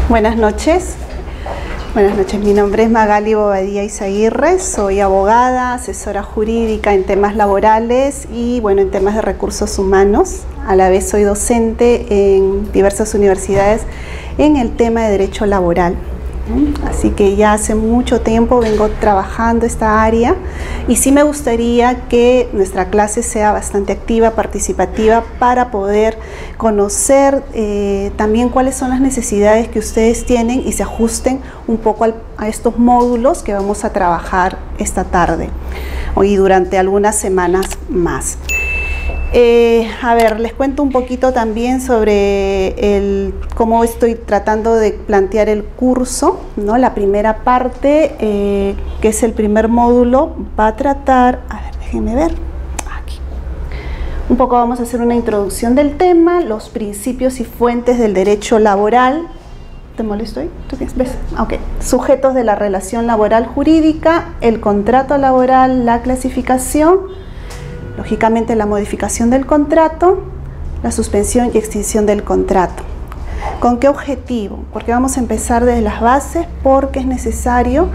Buenas noches. Buenas noches, mi nombre es Magali Bobadilla Izaguirre, soy abogada, asesora jurídica en temas laborales y bueno, en temas de recursos humanos. A la vez soy docente en diversas universidades en el tema de derecho laboral. Así que ya hace mucho tiempo vengo trabajando esta área y sí me gustaría que nuestra clase sea bastante activa, participativa, para poder conocer también cuáles son las necesidades que ustedes tienen y se ajusten un poco a estos módulos que vamos a trabajar esta tarde y durante algunas semanas más. A ver, les cuento un poquito también sobre cómo estoy tratando de plantear el curso, ¿no? La primera parte, que es el primer módulo, va a tratar, a ver, déjenme ver, aquí. Un poco vamos a hacer una introducción del tema, los principios y fuentes del derecho laboral. ¿Te molesto ahí? ¿Tú qué ves? Ok. Sujetos de la relación laboral jurídica, el contrato laboral, la clasificación, lógicamente la modificación del contrato, la suspensión y extinción del contrato. ¿Con qué objetivo? Porque vamos a empezar desde las bases, porque es necesario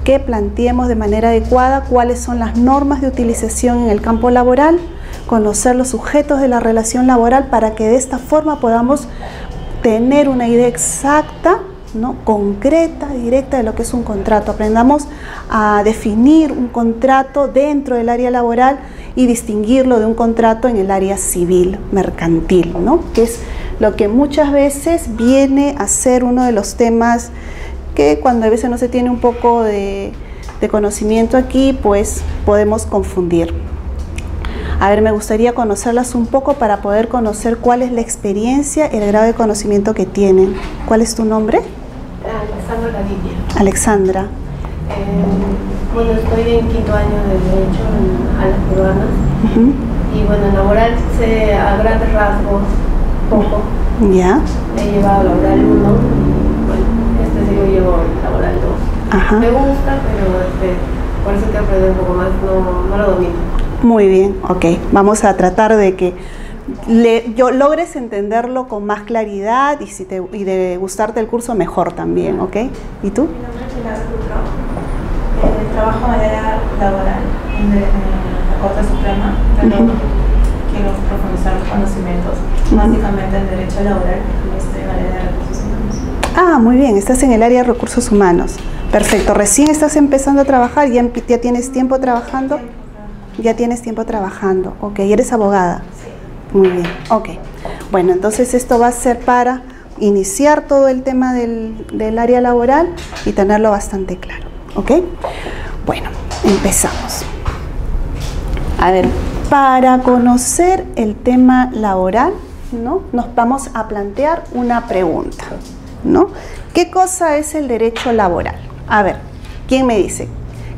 que planteemos de manera adecuada cuáles son las normas de utilización en el campo laboral, conocer los sujetos de la relación laboral para que de esta forma podamos tener una idea exacta, ¿no? Concreta, directa de lo que es un contrato. Aprendamos a definir un contrato dentro del área laboral y distinguirlo de un contrato en el área civil, mercantil, ¿no? Que es lo que muchas veces viene a ser uno de los temas que cuando a veces no se tiene un poco de conocimiento aquí, pues podemos confundir. A ver, me gustaría conocerlas un poco para poder conocer cuál es la experiencia y el grado de conocimiento que tienen. ¿Cuál es tu nombre? Alexandra Gaviria. Alexandra. Bueno, estoy en quinto año de Derecho a las peruanas. Y bueno, en laboral sé a grandes rasgos poco. Ya. He llevado laboral 1, bueno, sí yo llevo laboral 2. Ajá. Me gusta, pero por eso que aprender un poco más, no lo domino. Muy bien, ok. Vamos a tratar de que logres entenderlo con más claridad y de gustarte el curso mejor también, ¿ok? ¿Y tú? Mi nombre es Pilar Cutro. Trabajo en el área laboral en la Corte Suprema, pero quiero profundizar los conocimientos, básicamente en derecho laboral, y estoy en el área de recursos humanos. Ah, muy bien, estás en el área de recursos humanos. Perfecto, recién estás empezando a trabajar, ya tienes tiempo trabajando. Ya tienes tiempo trabajando, ok. ¿Y eres abogada? Sí. Muy bien, ok. Bueno, entonces esto va a ser para iniciar todo el tema del área laboral y tenerlo bastante claro, ok. Bueno, empezamos. A ver, para conocer el tema laboral, ¿no? Nos vamos a plantear una pregunta, ¿no? ¿Qué cosa es el derecho laboral? A ver, ¿quién me dice?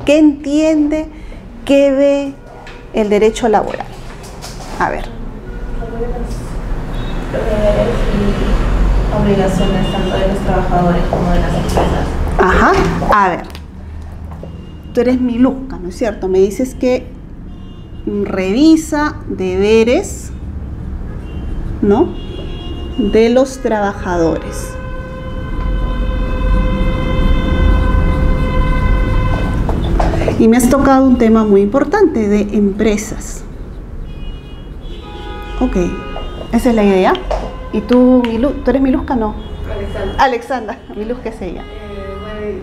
¿Qué entiende? ¿Qué ve el derecho laboral? A ver. Los deberes y obligaciones tanto de los trabajadores como de las empresas. Ajá. A ver. Tú eres Miluska, ¿no es cierto? Me dices que revisa deberes, ¿no? De los trabajadores. Y me has tocado un tema muy importante de empresas. Ok, esa es la idea. ¿Y tú, tú eres Miluska, no? Alexandra. Alexandra, Miluska es ella. Bueno,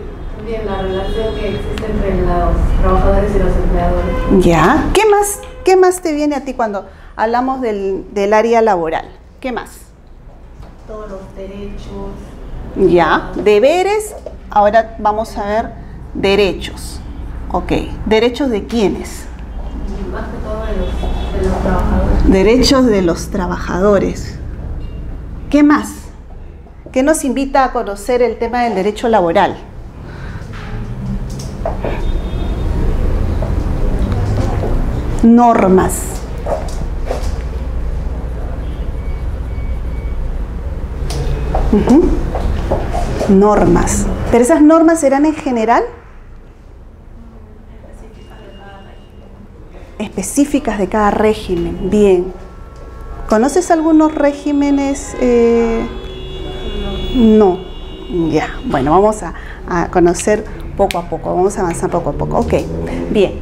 bien, la relación que existe entre los trabajadores y los empleadores. Ya. ¿Qué más te viene a ti cuando hablamos del área laboral? ¿Qué más? Todos los derechos. Ya. Deberes, ahora vamos a ver derechos. Ok, ¿derechos de quiénes? Más que todo de los trabajadores. Derechos de los trabajadores. ¿Qué más? ¿Qué nos invita a conocer el tema del derecho laboral? Normas. Normas. ¿Pero esas normas serán en general? Específicas de cada régimen. Bien. ¿Conoces algunos regímenes? No. Ya, bueno, vamos a conocer poco a poco, vamos a avanzar poco a poco. Ok, bien.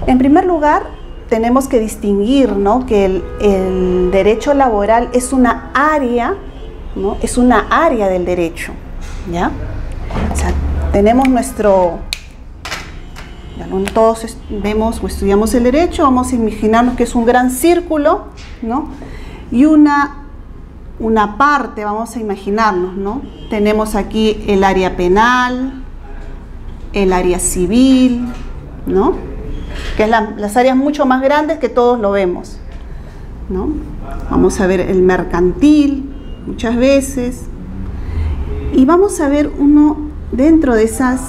En primer lugar, tenemos que distinguir, ¿no?, que el derecho laboral es una área, ¿no?, es una área del derecho, ¿ya? O sea, tenemos nuestro... Todos vemos o estudiamos el derecho, vamos a imaginarnos que es un gran círculo, ¿no?, y una parte, vamos a imaginarnos, ¿no? Tenemos aquí el área penal, el área civil, ¿no?, que es las áreas mucho más grandes que todos lo vemos, ¿no? Vamos a ver el mercantil muchas veces, y vamos a ver uno dentro de esas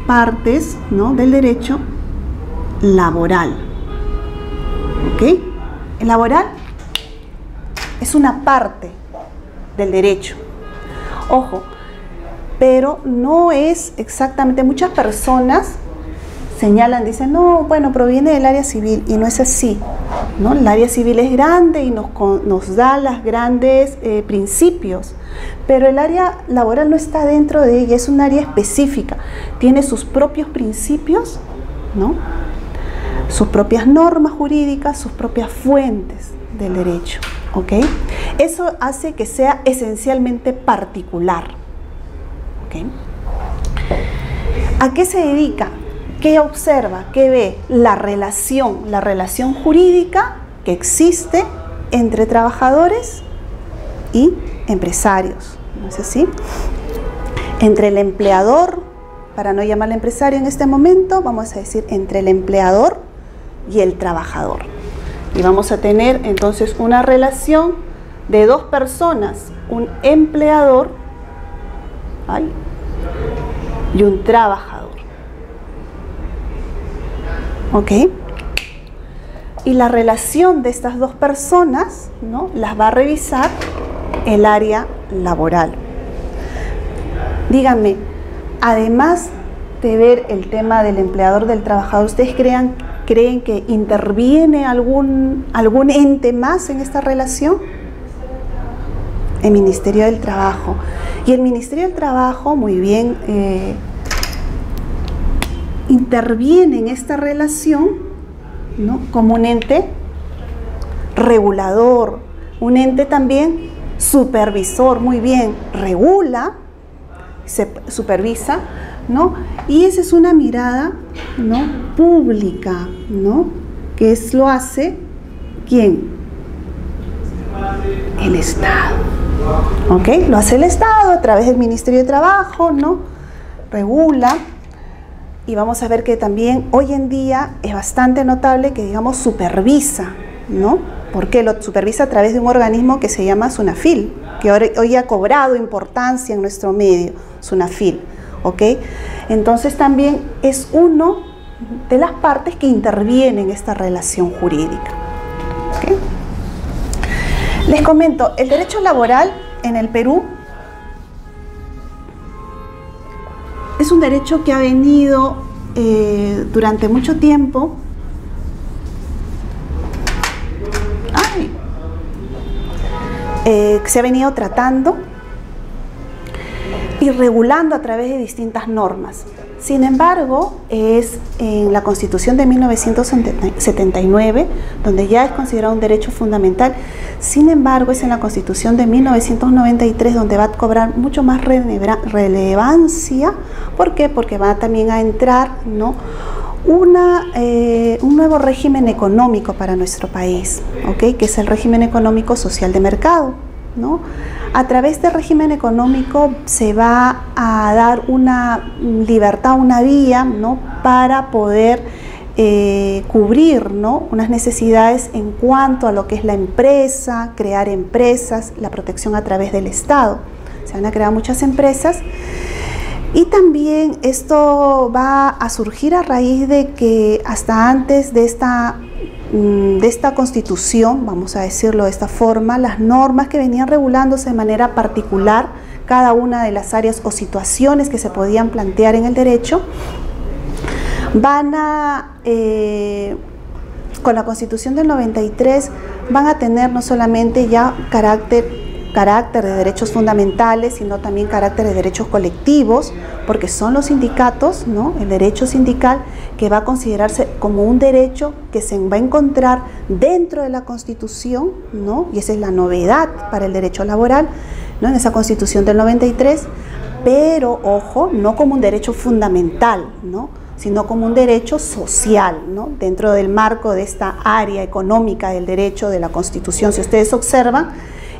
partes, ¿no?, del derecho laboral. ¿Ok? El laboral es una parte del derecho. Ojo, pero no es exactamente, muchas personas señalan, dicen, no, bueno, proviene del área civil, y no es así, ¿no? El área civil es grande y nos da los grandes principios, pero el área laboral no está dentro de ella, es un área específica, tiene sus propios principios, ¿no?, sus propias normas jurídicas, sus propias fuentes del derecho, ¿ok? Eso hace que sea esencialmente particular, ¿ok? ¿A qué se dedica? ¿Qué observa? ¿Qué ve? La relación jurídica que existe entre trabajadores y empresarios, ¿no es así? Entre el empleador, para no llamarle empresario en este momento, vamos a decir entre el empleador y el trabajador. Y vamos a tener entonces una relación de dos personas, un empleador y un trabajador. ¿Ok? Y la relación de estas dos personas, ¿no?, las va a revisar el área laboral. Díganme, además de ver el tema del empleador, del trabajador, ¿ustedes creen que interviene algún ente más en esta relación? El Ministerio del Trabajo. Y el Ministerio del Trabajo, muy bien, interviene en esta relación, ¿no?, como un ente regulador, un ente también supervisor, muy bien, regula, se supervisa, ¿no? Y esa es una mirada, ¿no?, pública, ¿no?, que lo hace ¿quién? El Estado, ¿ok? Lo hace el Estado a través del Ministerio de Trabajo, ¿no? Regula. Y vamos a ver que también hoy en día es bastante notable que, digamos, supervisa, ¿no? Porque lo supervisa a través de un organismo que se llama SUNAFIL, que hoy ha cobrado importancia en nuestro medio, SUNAFIL, ¿ok? Entonces también es uno de las partes que interviene en esta relación jurídica, ¿ok? Les comento, el derecho laboral en el Perú es un derecho que ha venido durante mucho tiempo se ha venido tratando y regulando a través de distintas normas. Sin embargo, es en la Constitución de 1979, donde ya es considerado un derecho fundamental. Sin embargo, es en la Constitución de 1993 donde va a cobrar mucho más relevancia. ¿Por qué? Porque va también a entrar, ¿no?, un nuevo régimen económico para nuestro país, ¿ok?, que es el régimen económico social de mercado, ¿no? A través del régimen económico se va a dar una libertad, una vía, ¿no?, para poder cubrir, ¿no?, unas necesidades en cuanto a lo que es la empresa, crear empresas, la protección a través del Estado. Se van a crear muchas empresas. Y también esto va a surgir a raíz de que hasta antes de esta Constitución, vamos a decirlo de esta forma, las normas que venían regulándose de manera particular cada una de las áreas o situaciones que se podían plantear en el derecho, van a, con la Constitución del 93, van a tener no solamente ya carácter carácter de derechos fundamentales, sino también carácter de derechos colectivos, porque son los sindicatos, ¿no? El derecho sindical, que va a considerarse como un derecho que se va a encontrar dentro de la Constitución, ¿no? Y esa es la novedad para el derecho laboral, ¿no? En esa Constitución del 93, pero, ojo, no como un derecho fundamental, ¿no? Sino como un derecho social, ¿no? Dentro del marco de esta área económica del derecho de la Constitución. Si ustedes observan,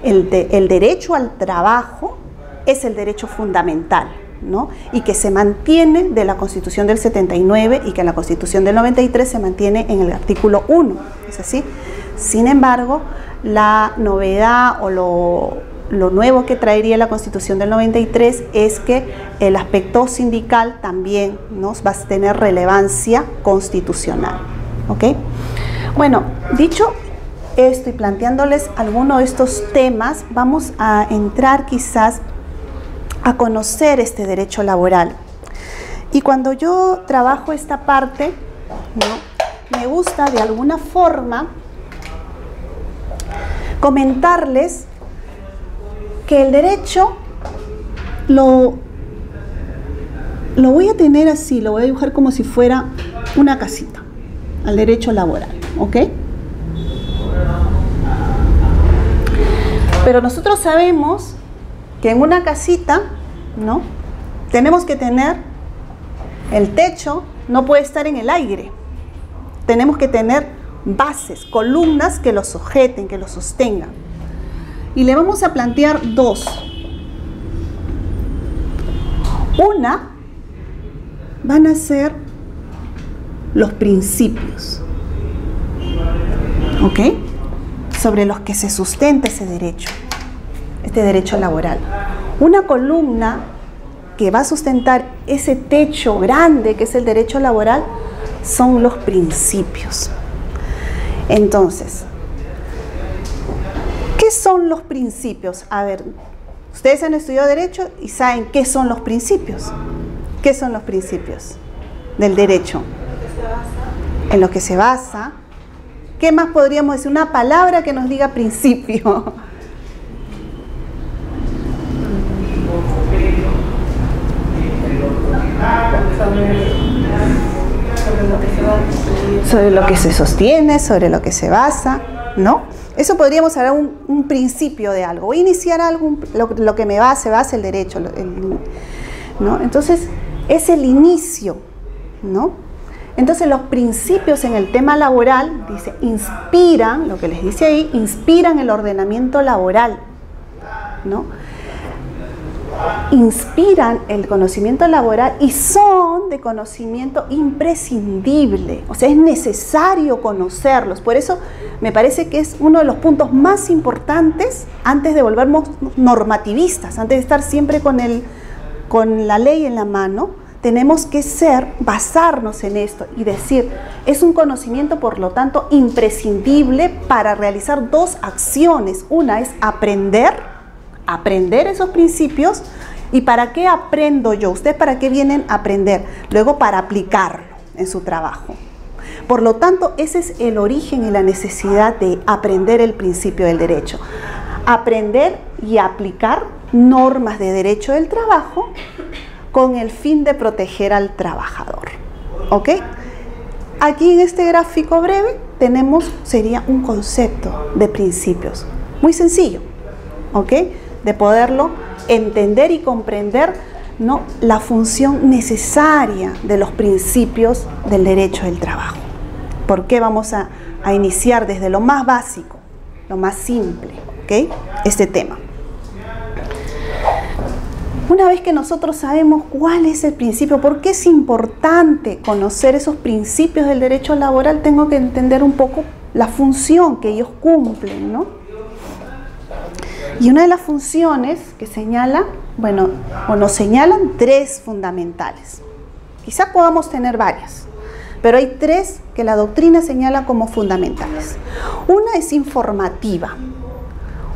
el derecho al trabajo es el derecho fundamental, ¿no? Y que se mantiene de la Constitución del 79 y que en la Constitución del 93 se mantiene en el artículo 1, ¿es así? Sin embargo, la novedad o lo nuevo que traería la Constitución del 93 es que el aspecto sindical también, ¿no? Va a tener relevancia constitucional, ¿ok? Bueno, dicho esto y planteándoles algunos de estos temas, vamos a entrar quizás a conocer este derecho laboral. Y cuando yo trabajo esta parte, ¿no? Me gusta de alguna forma comentarles que el derecho lo voy a tener así, lo voy a dibujar como si fuera una casita, al derecho laboral, ¿ok? Pero nosotros sabemos que en una casita, ¿no? Tenemos que tener el techo, no puede estar en el aire. Tenemos que tener bases, columnas que lo sujeten, que lo sostengan. Y le vamos a plantear dos. Una van a ser los principios, ¿ok? Sobre los que se sustenta ese derecho, este derecho laboral. Una columna que va a sustentar ese techo grande que es el derecho laboral son los principios. Entonces, ¿qué son los principios? A ver, ustedes han estudiado derecho y saben qué son los principios. ¿Qué son los principios del derecho? En lo que se basa. ¿Qué más podríamos decir? Una palabra que nos diga principio. Sobre lo que se sostiene, sobre lo que se basa, ¿no? Eso podríamos hablar un principio de algo. Voy a iniciar algo, lo que se basa el derecho, ¿no? Entonces, es el inicio, ¿no? Entonces, los principios en el tema laboral, dice, inspiran, lo que les dice ahí, inspiran el ordenamiento laboral, ¿no? Inspiran el conocimiento laboral y son de conocimiento imprescindible, o sea, es necesario conocerlos. Por eso me parece que es uno de los puntos más importantes antes de volvernos normativistas, antes de estar siempre con la ley en la mano. Tenemos que basarnos en esto y decir, es un conocimiento, por lo tanto, imprescindible para realizar dos acciones. Una es aprender esos principios. ¿Y para qué aprendo yo? ¿Ustedes para qué vienen a aprender? Luego, para aplicarlo en su trabajo. Por lo tanto, ese es el origen y la necesidad de aprender el principio del derecho. Aprender y aplicar normas de derecho del trabajo con el fin de proteger al trabajador, ¿ok? Aquí en este gráfico breve sería un concepto de principios, muy sencillo, ¿ok? De poderlo entender y comprender, ¿no? La función necesaria de los principios del derecho del trabajo. ¿Por qué vamos a iniciar desde lo más básico, lo más simple, ¿ok? Este tema. Una vez que nosotros sabemos cuál es el principio, por qué es importante conocer esos principios del derecho laboral, tengo que entender un poco la función que ellos cumplen, ¿no? Y una de las funciones que señala, bueno, o nos señalan tres fundamentales. Quizá podamos tener varias, pero hay tres que la doctrina señala como fundamentales. Una es informativa,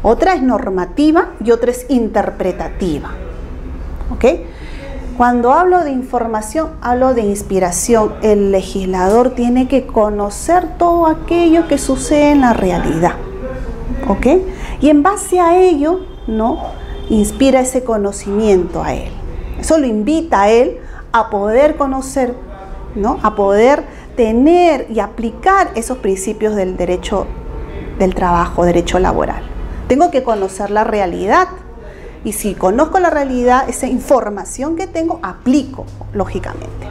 otra es normativa y otra es interpretativa. ¿Ok? Cuando hablo de información, hablo de inspiración. El legislador tiene que conocer todo aquello que sucede en la realidad. ¿Ok? Y en base a ello, ¿no?, inspira ese conocimiento a él. Eso lo invita a él a poder conocer, ¿no?, a poder tener y aplicar esos principios del derecho del trabajo, derecho laboral. Tengo que conocer la realidad. Y si conozco la realidad, esa información que tengo, aplico, lógicamente.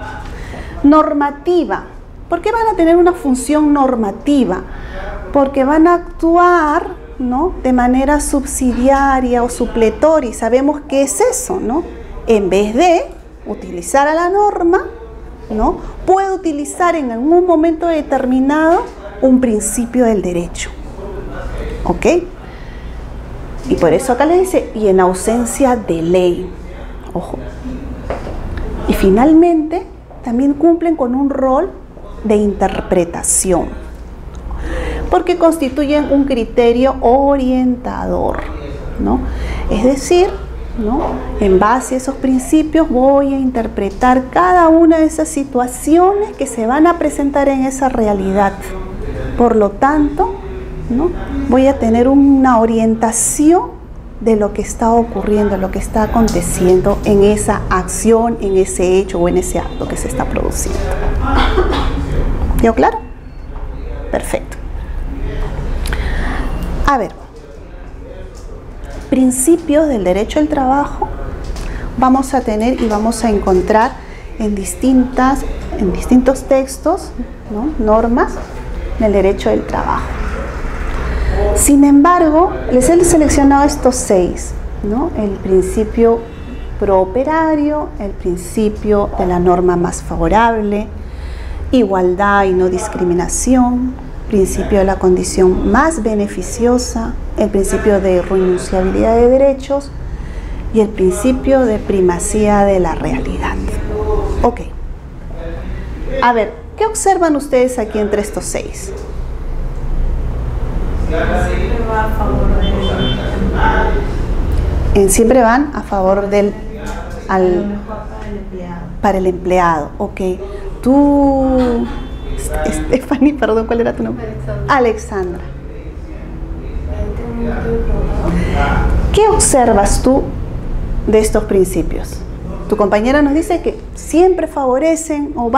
Normativa. ¿Por qué van a tener una función normativa? Porque van a actuar, ¿no?, de manera subsidiaria o supletoria. Y sabemos qué es eso, ¿no? En vez de utilizar a la norma, ¿no?, puedo utilizar en algún momento determinado un principio del derecho. ¿Ok? Y por eso acá le dice, y en ausencia de ley. Ojo. Y finalmente, también cumplen con un rol de interpretación, porque constituyen un criterio orientador, ¿no? Es decir, ¿no?, en base a esos principios voy a interpretar cada una de esas situaciones que se van a presentar en esa realidad. Por lo tanto, ¿no?, voy a tener una orientación de lo que está ocurriendo, lo que está aconteciendo en esa acción, en ese hecho o en ese acto que se está produciendo. ¿Quedó claro? Perfecto. A ver, principios del derecho al trabajo vamos a tener y vamos a encontrar en distintos textos, ¿no?, normas del derecho del trabajo. Sin embargo, les he seleccionado estos 6, ¿no? El principio prooperario, el principio de la norma más favorable, igualdad y no discriminación, principio de la condición más beneficiosa, el principio de renunciabilidad de derechos y el principio de primacía de la realidad. Ok. A ver, ¿qué observan ustedes aquí entre estos 6? Siempre va a favor del empleado. Siempre van a favor del para el empleado. Ok. Tú, Stephanie, perdón, ¿cuál era tu nombre? Alexandra. ¿Qué observas tú de estos principios? Tu compañera nos dice que siempre favorecen o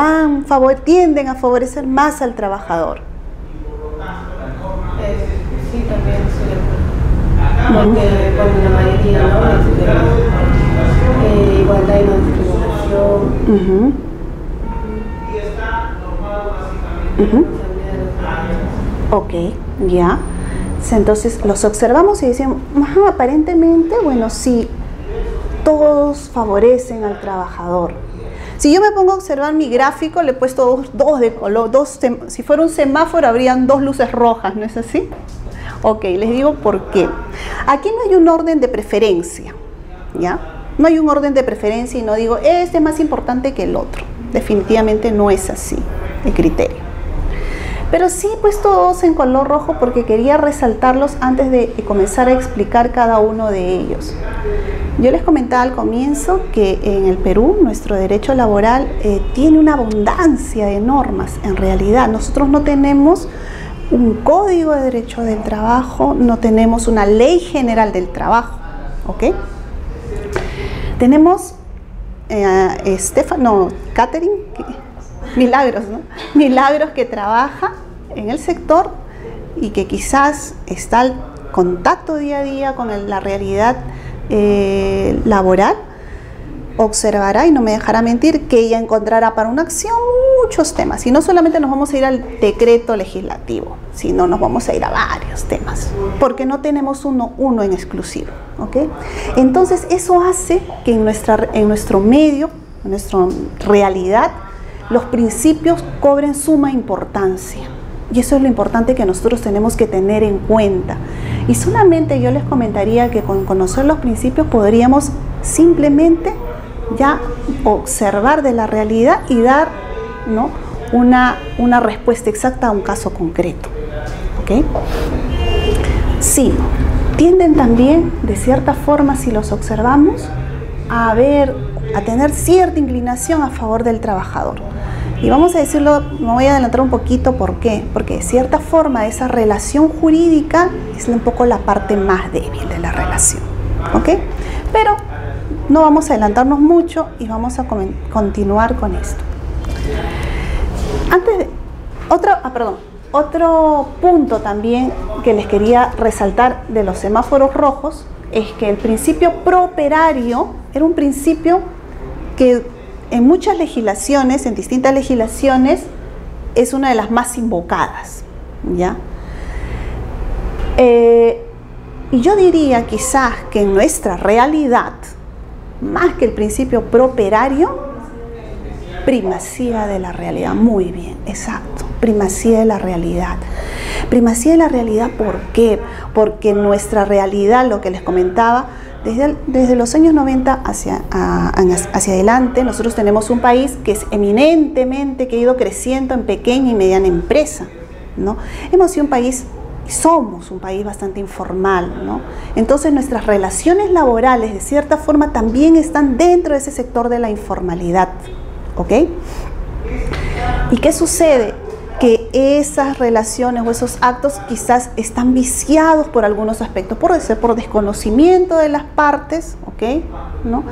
tienden a favorecer más al trabajador. Sí, también estoy de acuerdo. Porque con la mayoría, ¿no?, igualdad y no discriminación. Ok, ya. Entonces los observamos y decimos, aparentemente, bueno, sí, todos favorecen al trabajador. Si yo me pongo a observar mi gráfico, le he puesto dos de color, si fuera un semáforo habrían 2 luces rojas, ¿no es así? Ok, les digo por qué. Aquí no hay un orden de preferencia, ¿ya? No hay un orden de preferencia y no digo, este es más importante que el otro. Definitivamente no es así el criterio. Pero sí he puesto 2 en color rojo porque quería resaltarlos antes de comenzar a explicar cada uno de ellos. Yo les comentaba al comienzo que en el Perú nuestro derecho laboral tiene una abundancia de normas. En realidad nosotros no tenemos un código de derecho del trabajo, no tenemos una ley general del trabajo, ¿ok? Tenemos Catherine, Milagros, ¿no? Milagros, que trabaja en el sector y que quizás está en contacto día a día con la realidad laboral. Observará y no me dejará mentir que ella encontrará para una acción muchos temas, y no solamente nos vamos a ir al decreto legislativo, sino nos vamos a ir a varios temas, porque no tenemos uno en exclusivo, ¿ok? Entonces eso hace que en nuestro medio, en nuestra realidad, los principios cobren suma importancia, y eso es lo importante que nosotros tenemos que tener en cuenta. Y solamente yo les comentaría que con conocer los principios podríamos simplemente ya observar de la realidad y dar, ¿no?, una respuesta exacta a un caso concreto, ¿ok? Sí, tienden también, de cierta forma, si los observamos, a tener cierta inclinación a favor del trabajador. Y vamos a decirlo, me voy a adelantar un poquito, ¿por qué? Porque de cierta forma esa relación jurídica es un poco la parte más débil de la relación, ¿Ok? Pero no vamos a adelantarnos mucho y vamos a continuar con esto. Antes de... Otro punto también que les quería resaltar de los semáforos rojos es que el principio prooperario era un principio que en muchas legislaciones, en distintas legislaciones, es una de las más invocadas, ¿ya? Y yo diría quizás que en nuestra realidad, más que el principio prooperario, primacía de la realidad. Muy bien, exacto, primacía de la realidad. Primacía de la realidad, ¿por qué? Porque nuestra realidad, lo que les comentaba, desde los años 90 hacia adelante, nosotros tenemos un país que es eminentemente, que ha ido creciendo en pequeña y mediana empresa, ¿no? Hemos sido un país, somos un país bastante informal, ¿no? Entonces nuestras relaciones laborales, de cierta forma, también están dentro de ese sector de la informalidad, ¿ok? ¿Y qué sucede? Que esas relaciones o esos actos quizás están viciados por algunos aspectos, puede ser por desconocimiento de las partes, ¿ok? ¿No?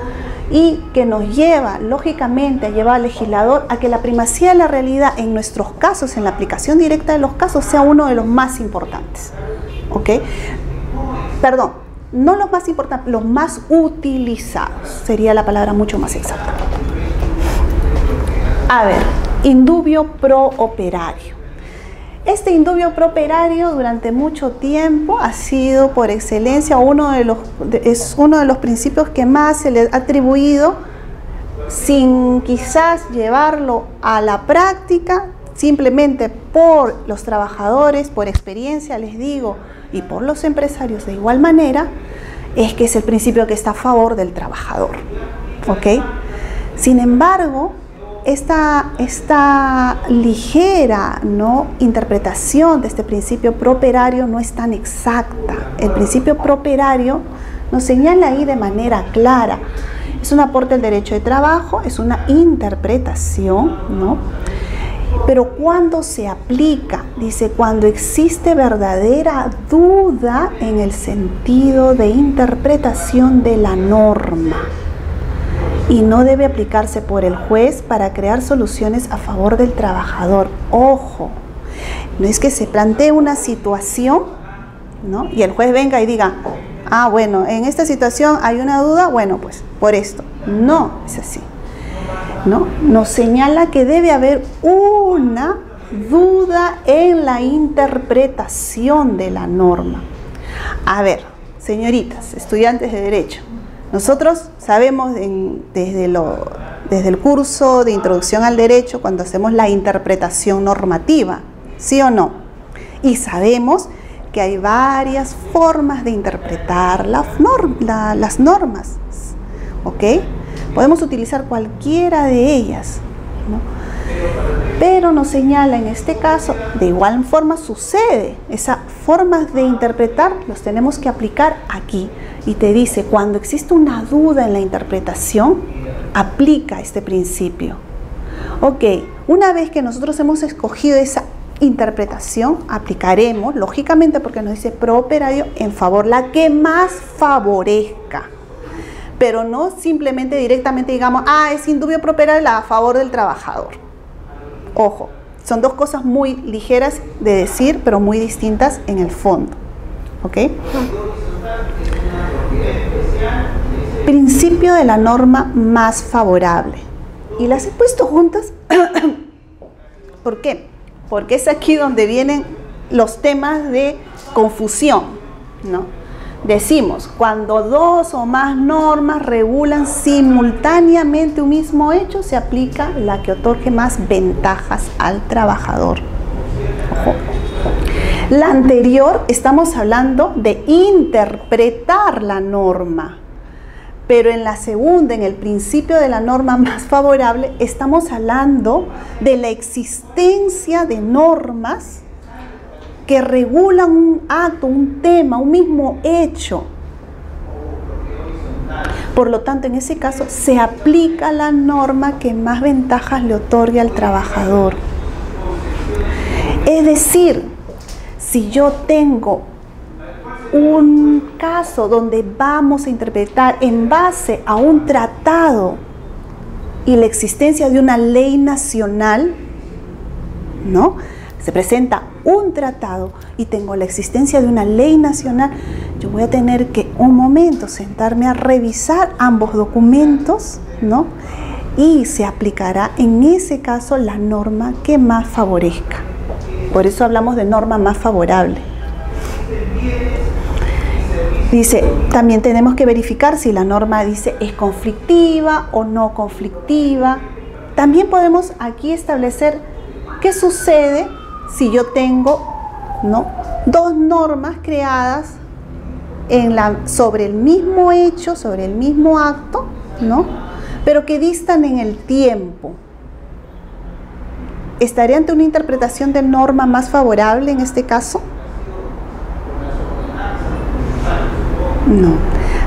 Y que nos lleva, lógicamente, a llevar al legislador a que la primacía de la realidad en nuestros casos, en la aplicación directa de los casos, sea uno de los más importantes, ¿ok? Perdón, no los más importantes, los más utilizados, sería la palabra mucho más exacta. A ver, indubio prooperario. Este indubio prooperario durante mucho tiempo ha sido por excelencia es uno de los principios que más se le ha atribuido, sin quizás llevarlo a la práctica, simplemente por los trabajadores, por experiencia les digo, y por los empresarios de igual manera, es que es el principio que está a favor del trabajador, ¿ok? Sin embargo, esta ligera, ¿no?, interpretación de este principio prooperario no es tan exacta. El principio prooperario nos señala ahí de manera clara. Es un aporte al derecho de trabajo, es una interpretación, ¿no? Pero cuando se aplica, dice, cuando existe verdadera duda en el sentido de interpretación de la norma, y no debe aplicarse por el juez para crear soluciones a favor del trabajador. Ojo, no es que se plantee una situación, ¿no?, y el juez venga y diga, ah, bueno, en esta situación hay una duda, bueno, pues por esto. No es así, ¿no? Nos señala que debe haber una duda en la interpretación de la norma. A ver, señoritas, estudiantes de Derecho, nosotros sabemos desde el curso de Introducción al Derecho, cuando hacemos la interpretación normativa, ¿sí o no? Y sabemos que hay varias formas de interpretar las normas, ¿ok? Podemos utilizar cualquiera de ellas, ¿no? Pero nos señala en este caso, de igual forma sucede, esas formas de interpretar los tenemos que aplicar aquí. Y te dice, cuando existe una duda en la interpretación, aplica este principio. Ok, una vez que nosotros hemos escogido esa interpretación, aplicaremos, lógicamente porque nos dice prooperario, en favor, la que más favorezca. Pero no simplemente directamente digamos, ah, es indubio prooperario a favor del trabajador. Ojo, son dos cosas muy ligeras de decir, pero muy distintas en el fondo. ¿Ok? Principio de la norma más favorable. Y las he puesto juntas. ¿Por qué? Porque es aquí donde vienen los temas de confusión, ¿no? Decimos, cuando dos o más normas regulan simultáneamente un mismo hecho, se aplica la que otorgue más ventajas al trabajador. Ojo. La anterior, estamos hablando de interpretar la norma. Pero en la segunda, en el principio de la norma más favorable, estamos hablando de la existencia de normas que regulan un acto, un tema, un mismo hecho. Por lo tanto, en ese caso, se aplica la norma que más ventajas le otorgue al trabajador. Es decir, si yo tengo un caso donde vamos a interpretar en base a un tratado y la existencia de una ley nacional, ¿no? Se presenta un tratado y tengo la existencia de una ley nacional, yo voy a tener que un momento sentarme a revisar ambos documentos, ¿no? Y se aplicará en ese caso la norma que más favorezca. Por eso hablamos de norma más favorable. Dice, también tenemos que verificar si la norma dice es conflictiva o no conflictiva. También podemos aquí establecer qué sucede si yo tengo, ¿no?, dos normas creadas sobre el mismo hecho, sobre el mismo acto, ¿no?, pero que distan en el tiempo. ¿Estaré ante una interpretación de norma más favorable en este caso? No.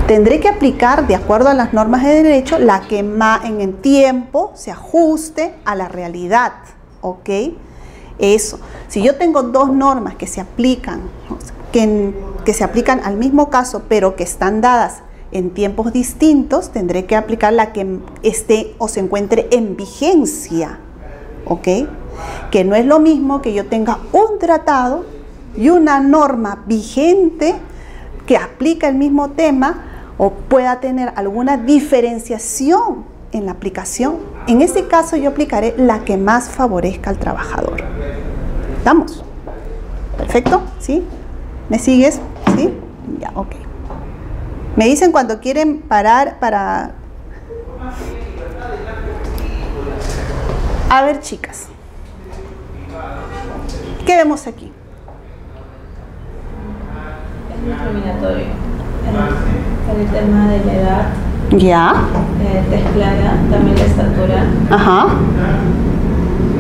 Tendré que aplicar, de acuerdo a las normas de derecho, la que más en el tiempo se ajuste a la realidad, ¿ok? Eso. Si yo tengo dos normas que se aplican, que se aplican al mismo caso, pero que están dadas en tiempos distintos, tendré que aplicar la que esté o se encuentre en vigencia, ¿ok? Que no es lo mismo que yo tenga un tratado y una norma vigente que aplica el mismo tema o pueda tener alguna diferenciación en la aplicación. En este caso yo aplicaré la que más favorezca al trabajador. ¿Estamos? ¿Perfecto? ¿Sí? ¿Me sigues? ¿Sí? Ya, ok. Me dicen cuando quieren parar para... A ver, chicas. ¿Qué vemos aquí? Es discriminatorio. El tema de la edad. Ya. Tez clara, también la estatura. Ajá.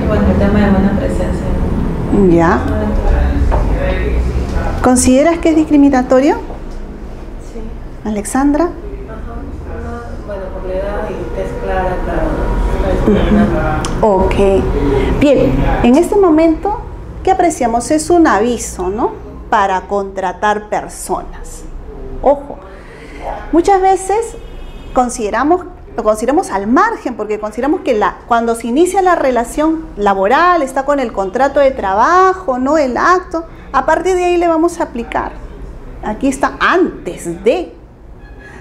Y bueno, el tema de buena presencia. Ya. ¿Consideras que es discriminatorio? Sí. Alexandra. Ajá. Bueno, por la edad y tez clara, claro. Ok. Bien, en este momento, ¿qué apreciamos? Es un aviso, ¿no?, para contratar personas. Ojo, muchas veces lo consideramos al margen, porque consideramos que cuando se inicia la relación laboral, está con el contrato de trabajo, no el acto, a partir de ahí le vamos a aplicar. Aquí está antes de.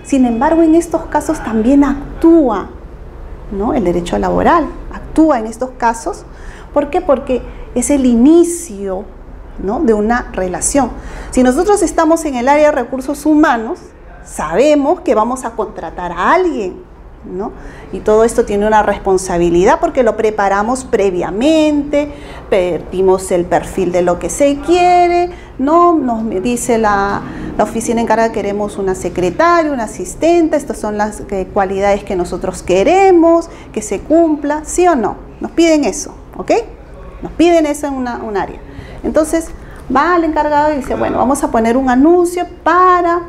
Sin embargo, en estos casos también actúa, ¿no?, el derecho laboral, actúa en estos casos. ¿Por qué? Porque es el inicio, ¿no?, de una relación. Si nosotros estamos en el área de recursos humanos, sabemos que vamos a contratar a alguien, ¿no? Y todo esto tiene una responsabilidad porque lo preparamos previamente, pedimos el perfil de lo que se quiere, ¿no? Nos dice la oficina encargada, queremos una secretaria, una asistente, estas son las cualidades que nosotros queremos que se cumpla, ¿sí o no? Nos piden eso, ¿ok? Nos piden eso en un área. Entonces va el encargado y dice, bueno, vamos a poner un anuncio para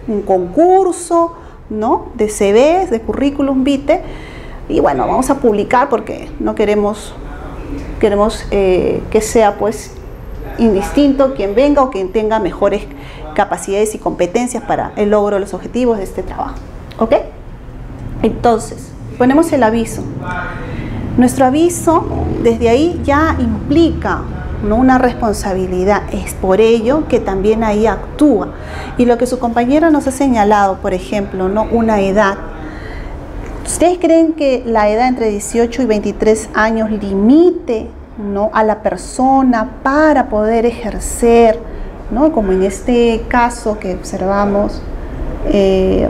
un concurso, ¿no?, de CVs, de currículum vitae, y bueno, vamos a publicar porque no queremos que sea pues indistinto quien venga o quien tenga mejores capacidades y competencias para el logro de los objetivos de este trabajo, ¿ok? Entonces, ponemos el aviso. Nuestro aviso desde ahí ya implica, ¿no?, una responsabilidad. Es por ello que también ahí actúa. Y lo que su compañera nos ha señalado, por ejemplo, ¿no?, una edad. ¿Ustedes creen que la edad entre 18 y 23 años limite, ¿no?, a la persona para poder ejercer, ¿no?, como en este caso que observamos,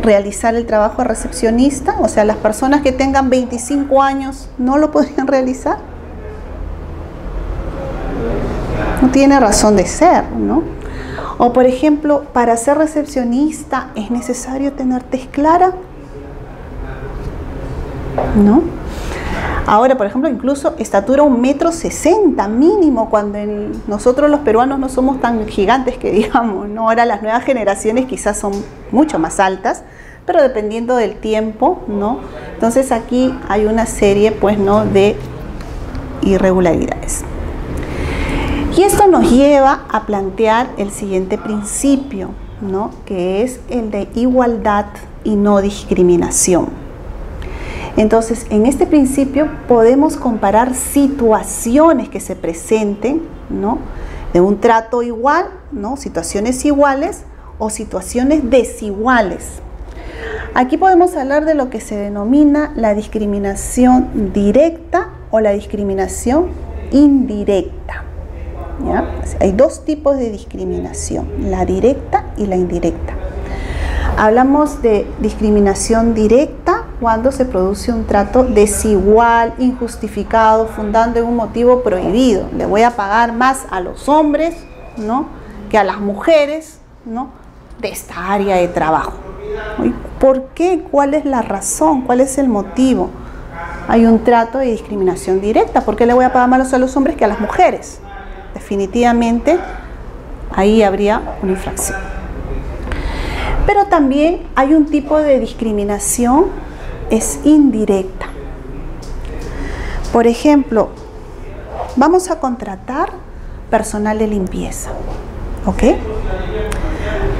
realizar el trabajo de recepcionista? O sea, las personas que tengan 25 años no lo podrían realizar. No tiene razón de ser, ¿no? O por ejemplo, para ser recepcionista es necesario tener tez clara, ¿no? Ahora, por ejemplo, incluso estatura 1,60 m mínimo, cuando nosotros los peruanos no somos tan gigantes que digamos, ¿no? Ahora las nuevas generaciones quizás son mucho más altas, pero dependiendo del tiempo, ¿no? Entonces aquí hay una serie, pues, ¿no?, de irregularidades. Y esto nos lleva a plantear el siguiente principio, ¿no?, que es el de igualdad y no discriminación. Entonces, en este principio podemos comparar situaciones que se presenten, ¿no?, de un trato igual, ¿no?, situaciones iguales o situaciones desiguales. Aquí podemos hablar de lo que se denomina la discriminación directa o la discriminación indirecta, ¿ya? Hay dos tipos de discriminación, la directa y la indirecta. Hablamos de discriminación directa cuando se produce un trato desigual, injustificado, fundando en un motivo prohibido. Le voy a pagar más a los hombres, ¿no?, que a las mujeres, ¿no?, de esta área de trabajo. ¿Por qué? ¿Cuál es la razón? ¿Cuál es el motivo? Hay un trato de discriminación directa. ¿Por qué le voy a pagar más a los hombres que a las mujeres? Definitivamente ahí habría una infracción. Pero también hay un tipo de discriminación, es indirecta. Por ejemplo, vamos a contratar personal de limpieza, ¿ok?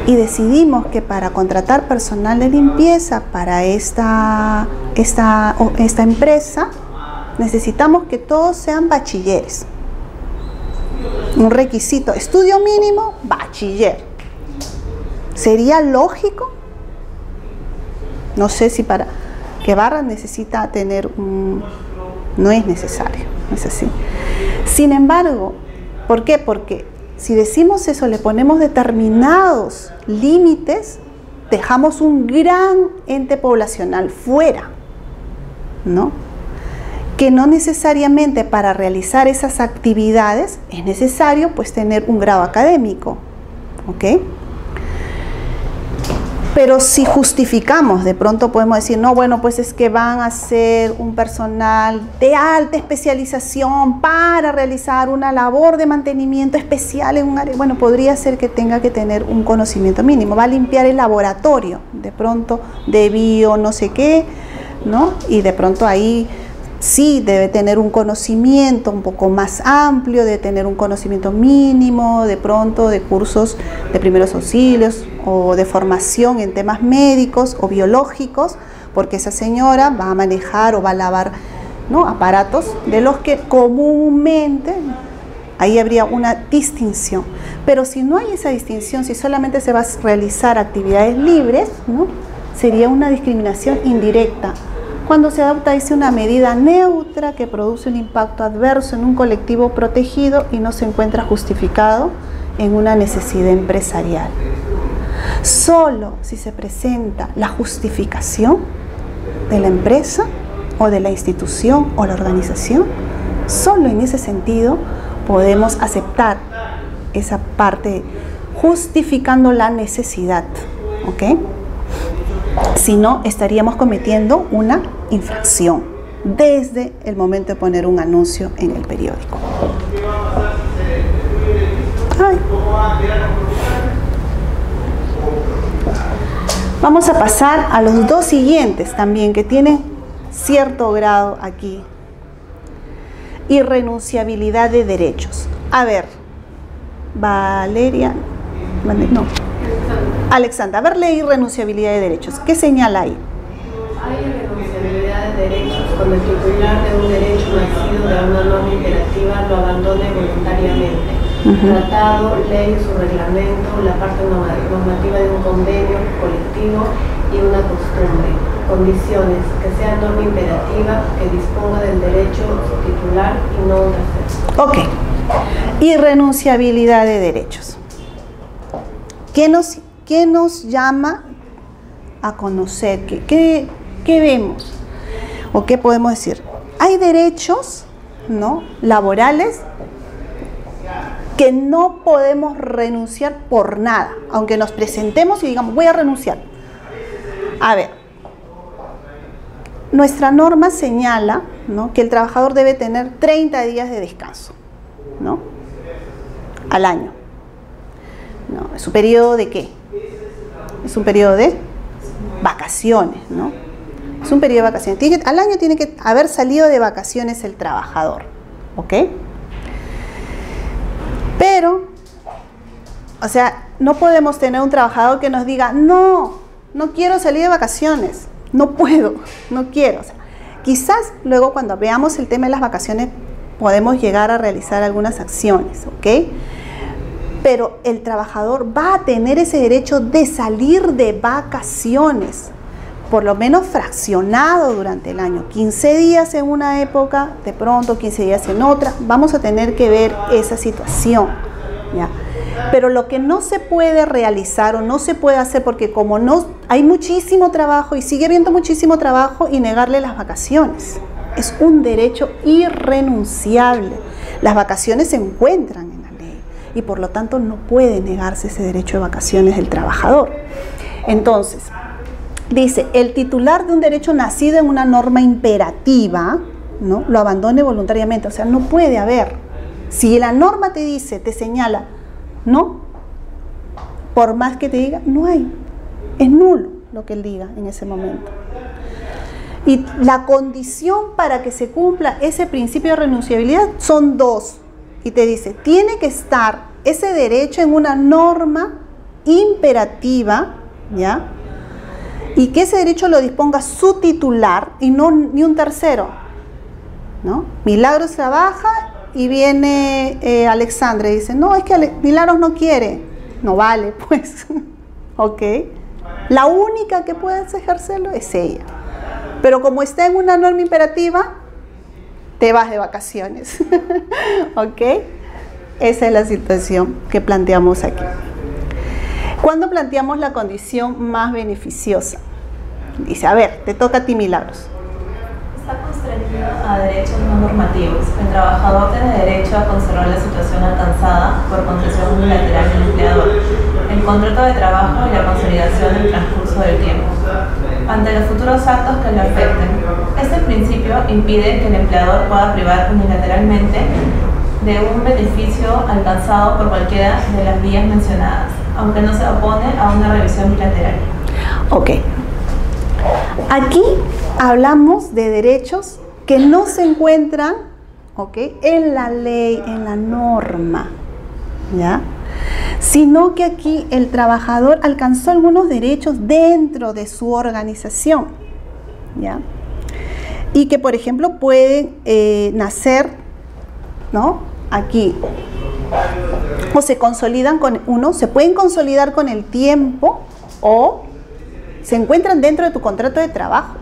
Y decidimos que para contratar personal de limpieza para esta empresa necesitamos que todos sean bachilleres. Un requisito, estudio mínimo, bachiller. ¿Sería lógico? No sé si para que barra necesita tener un... No es necesario, no es así. Sin embargo, ¿por qué? Porque si decimos eso, le ponemos determinados límites, dejamos un gran ente poblacional fuera, ¿no? Que no necesariamente para realizar esas actividades es necesario pues tener un grado académico, ¿ok? Pero si justificamos, de pronto podemos decir, no, bueno, pues es que van a ser un personal de alta especialización para realizar una labor de mantenimiento especial en un área. Bueno, podría ser que tenga que tener un conocimiento mínimo. Va a limpiar el laboratorio, de pronto de bio no sé qué, ¿no? Y de pronto ahí sí debe tener un conocimiento un poco más amplio, de tener un conocimiento mínimo, de pronto de cursos de primeros auxilios o de formación en temas médicos o biológicos, porque esa señora va a manejar o va a lavar, ¿no?, aparatos de los que comúnmente ahí habría una distinción. Pero si no hay esa distinción, si solamente se va a realizar actividades libres, ¿no?, sería una discriminación indirecta. Cuando se adopta, dice, una medida neutra que produce un impacto adverso en un colectivo protegido y no se encuentra justificado en una necesidad empresarial. Solo si se presenta la justificación de la empresa o de la institución o la organización, solo en ese sentido podemos aceptar esa parte justificando la necesidad, ¿ok? Si no, estaríamos cometiendo una infracción desde el momento de poner un anuncio en el periódico. Ay. Vamos a pasar a los dos siguientes también, que tienen cierto grado aquí. Irrenunciabilidad de derechos. A ver, Valeria, no. Alexandra, a ver, lee irrenunciabilidad de derechos. ¿Qué señala ahí? Hay irrenunciabilidad de derechos cuando el titular de un derecho nacido de una norma imperativa lo abandone voluntariamente. Tratado, ley, su reglamento, la parte normativa de un convenio colectivo y una costumbre. Condiciones, que sea norma imperativa, que disponga del derecho su titular y no un tercero. Ok. Irrenunciabilidad de derechos. ¿Qué nos llama a conocer? ¿Qué vemos? ¿O qué podemos decir? Hay derechos, ¿no?, laborales que no podemos renunciar por nada, aunque nos presentemos y digamos, voy a renunciar. A ver, nuestra norma señala, ¿no?, que el trabajador debe tener 30 días de descanso, ¿no?, al año. ¿No? ¿Es un periodo de qué? Es un periodo de vacaciones, ¿no? Es un periodo de vacaciones. Al año tiene que haber salido de vacaciones el trabajador, ¿ok? Pero O sea, no podemos tener un trabajador que nos diga, no quiero salir de vacaciones, no puedo, no quiero. O sea, quizás luego cuando veamos el tema de las vacaciones podemos llegar a realizar algunas acciones, ¿ok? Pero el trabajador va a tener ese derecho de salir de vacaciones, por lo menos fraccionado durante el año. 15 días en una época, de pronto 15 días en otra. Vamos a tener que ver esa situación, ¿ya? Pero lo que no se puede realizar o no se puede hacer, porque como no hay muchísimo trabajo y sigue habiendo muchísimo trabajo, y negarle las vacaciones. Es un derecho irrenunciable. Las vacaciones se encuentran en la ley y por lo tanto no puede negarse ese derecho de vacaciones del trabajador. Entonces, dice, el titular de un derecho nacido en una norma imperativa, ¿no?, lo abandone voluntariamente. O sea, no puede haber. Si la norma te dice, te señala, no, por más que te diga, no hay. Es nulo lo que él diga en ese momento. Y la condición para que se cumpla ese principio de renunciabilidad son dos. Y te dice, tiene que estar ese derecho en una norma imperativa, ¿ya? Y que ese derecho lo disponga su titular y no ni un tercero, ¿no? Milagros trabaja y viene Alexandra y dice, no, es que Milagros no quiere. No vale, pues. ¿Ok? La única que puede ejercerlo es ella. Pero como está en una norma imperativa, te vas de vacaciones. ¿Ok? Esa es la situación que planteamos aquí. ¿Cuándo planteamos la condición más beneficiosa? Dice, a ver, te toca a ti, Milagros. Está constreñido a derechos no normativos. El trabajador tiene derecho a conservar la situación alcanzada por concesión unilateral del empleador, el contrato de trabajo y la consolidación en el transcurso del tiempo, ante los futuros actos que le afecten. Este principio impide que el empleador pueda privar unilateralmente de un beneficio alcanzado por cualquiera de las vías mencionadas, aunque no se opone a una revisión bilateral. Ok. Aquí hablamos de derechos que no se encuentran, ¿ok?, en la ley, en la norma, ¿ya? Sino que aquí el trabajador alcanzó algunos derechos dentro de su organización, ¿ya? Y que, por ejemplo, pueden nacer, ¿no?, aquí, o se consolidan se pueden consolidar con el tiempo o se encuentran dentro de tu contrato de trabajo.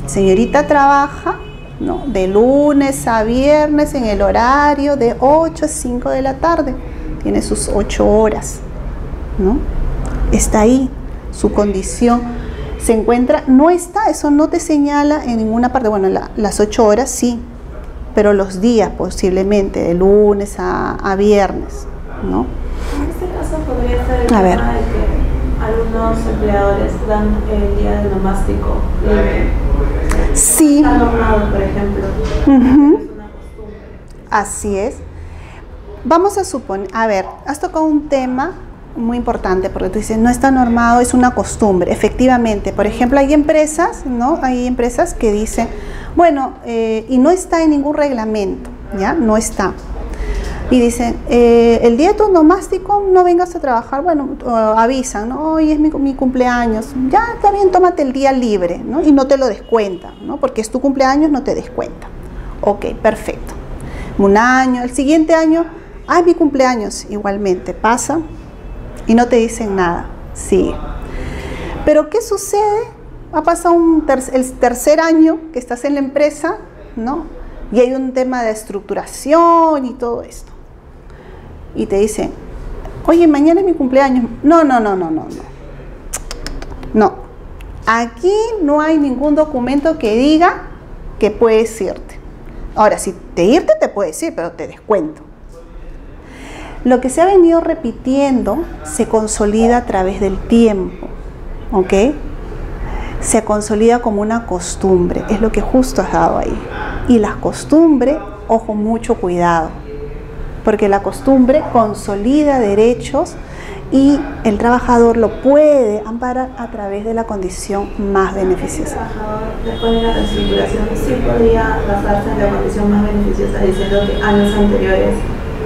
Señorita trabaja, ¿no?, de lunes a viernes en el horario de 8 a 5 de la tarde. Tiene sus 8 horas, ¿no? Está ahí, su condición se encuentra, no está, eso no te señala en ninguna parte. Bueno, las 8 horas sí, pero los días posiblemente, de lunes a viernes, ¿no? En este caso podría ser el tema de que algunos empleadores dan el día del nomástico libre. Sí. Está normado, por ejemplo. Es una costumbre. Así es. Vamos a suponer, a ver, has tocado un tema muy importante, porque tú dices, no está normado, es una costumbre. Efectivamente, por ejemplo, hay empresas, ¿no? Hay empresas que dicen, bueno, y no está en ningún reglamento, ¿ya? No está. Y dicen, el día de tu nomástico no vengas a trabajar, bueno, avisan, ¿no? Hoy es mi cumpleaños, ya está bien, tómate el día libre, ¿no? Y no te lo descuentan, ¿no? Porque es tu cumpleaños, no te descuenta. Ok, perfecto. Un año, el siguiente año, es mi cumpleaños, igualmente, pasa y no te dicen nada, sigue. Pero ¿qué sucede? Ha pasado el tercer año que estás en la empresa, ¿no? Y hay un tema de estructuración y todo esto. Y te dicen, oye, mañana es mi cumpleaños. No. No. Aquí no hay ningún documento que diga que puedes irte. Ahora, si irte te puedes ir, pero te descuento. Lo que se ha venido repitiendo se consolida a través del tiempo, ¿ok? Se consolida como una costumbre, es lo que justo has dado ahí. Y la costumbre, ojo, mucho cuidado, porque la costumbre consolida derechos y el trabajador lo puede amparar a través de la condición más beneficiosa. El trabajador, después de la reestructuración, sí podría basarse en la condición más beneficiosa, diciendo que años anteriores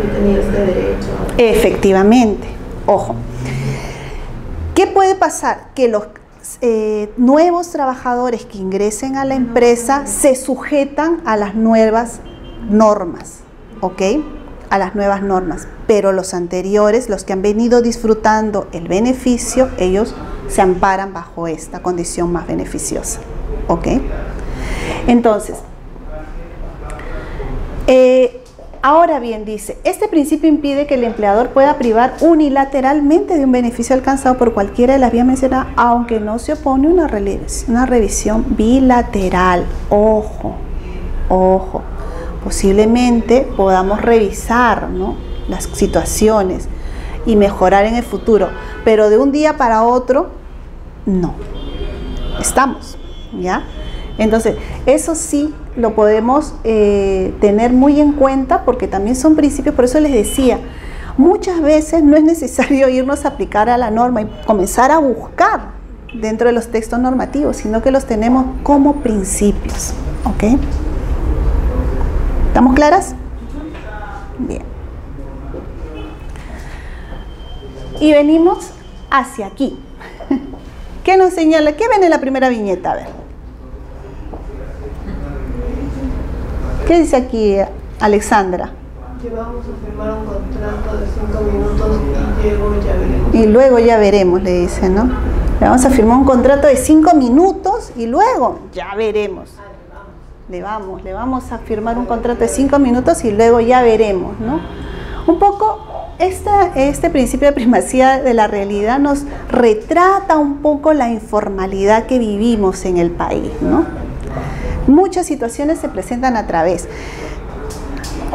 no tenía este derecho. Efectivamente, ojo. ¿Qué puede pasar? Que los nuevos trabajadores que ingresen a la empresa se sujetan a las nuevas normas, ¿ok? A las nuevas normas, pero los anteriores, los que han venido disfrutando el beneficio, ellos se amparan bajo esta condición más beneficiosa, ¿ok? Entonces, ahora bien, dice, este principio impide que el empleador pueda privar unilateralmente de un beneficio alcanzado por cualquiera de las vías mencionadas, aunque no se opone una revisión bilateral. Ojo, ojo. Posiblemente podamos revisar, ¿no?, las situaciones y mejorar en el futuro, pero de un día para otro, no. Estamos, ¿ya? Entonces, eso sí lo podemos tener muy en cuenta porque también son principios, por eso les decía, muchas veces no es necesario irnos a aplicar a la norma y comenzar a buscar dentro de los textos normativos, sino que los tenemos como principios, ¿ok? ¿Estamos claras? Bien. Y venimos hacia aquí. ¿Qué nos señala? ¿Qué ven en la primera viñeta? A ver. ¿Qué dice aquí, Alexandra? Que vamos a firmar un contrato de 5 minutos y luego ya veremos. Y luego ya veremos, le dice, ¿no? Le vamos a firmar un contrato de 5 minutos y luego ya veremos. Le vamos a firmar un contrato de 5 minutos y luego ya veremos, ¿no? Un poco, este principio de primacía de la realidad nos retrata un poco la informalidad que vivimos en el país, ¿no? Muchas situaciones se presentan a través.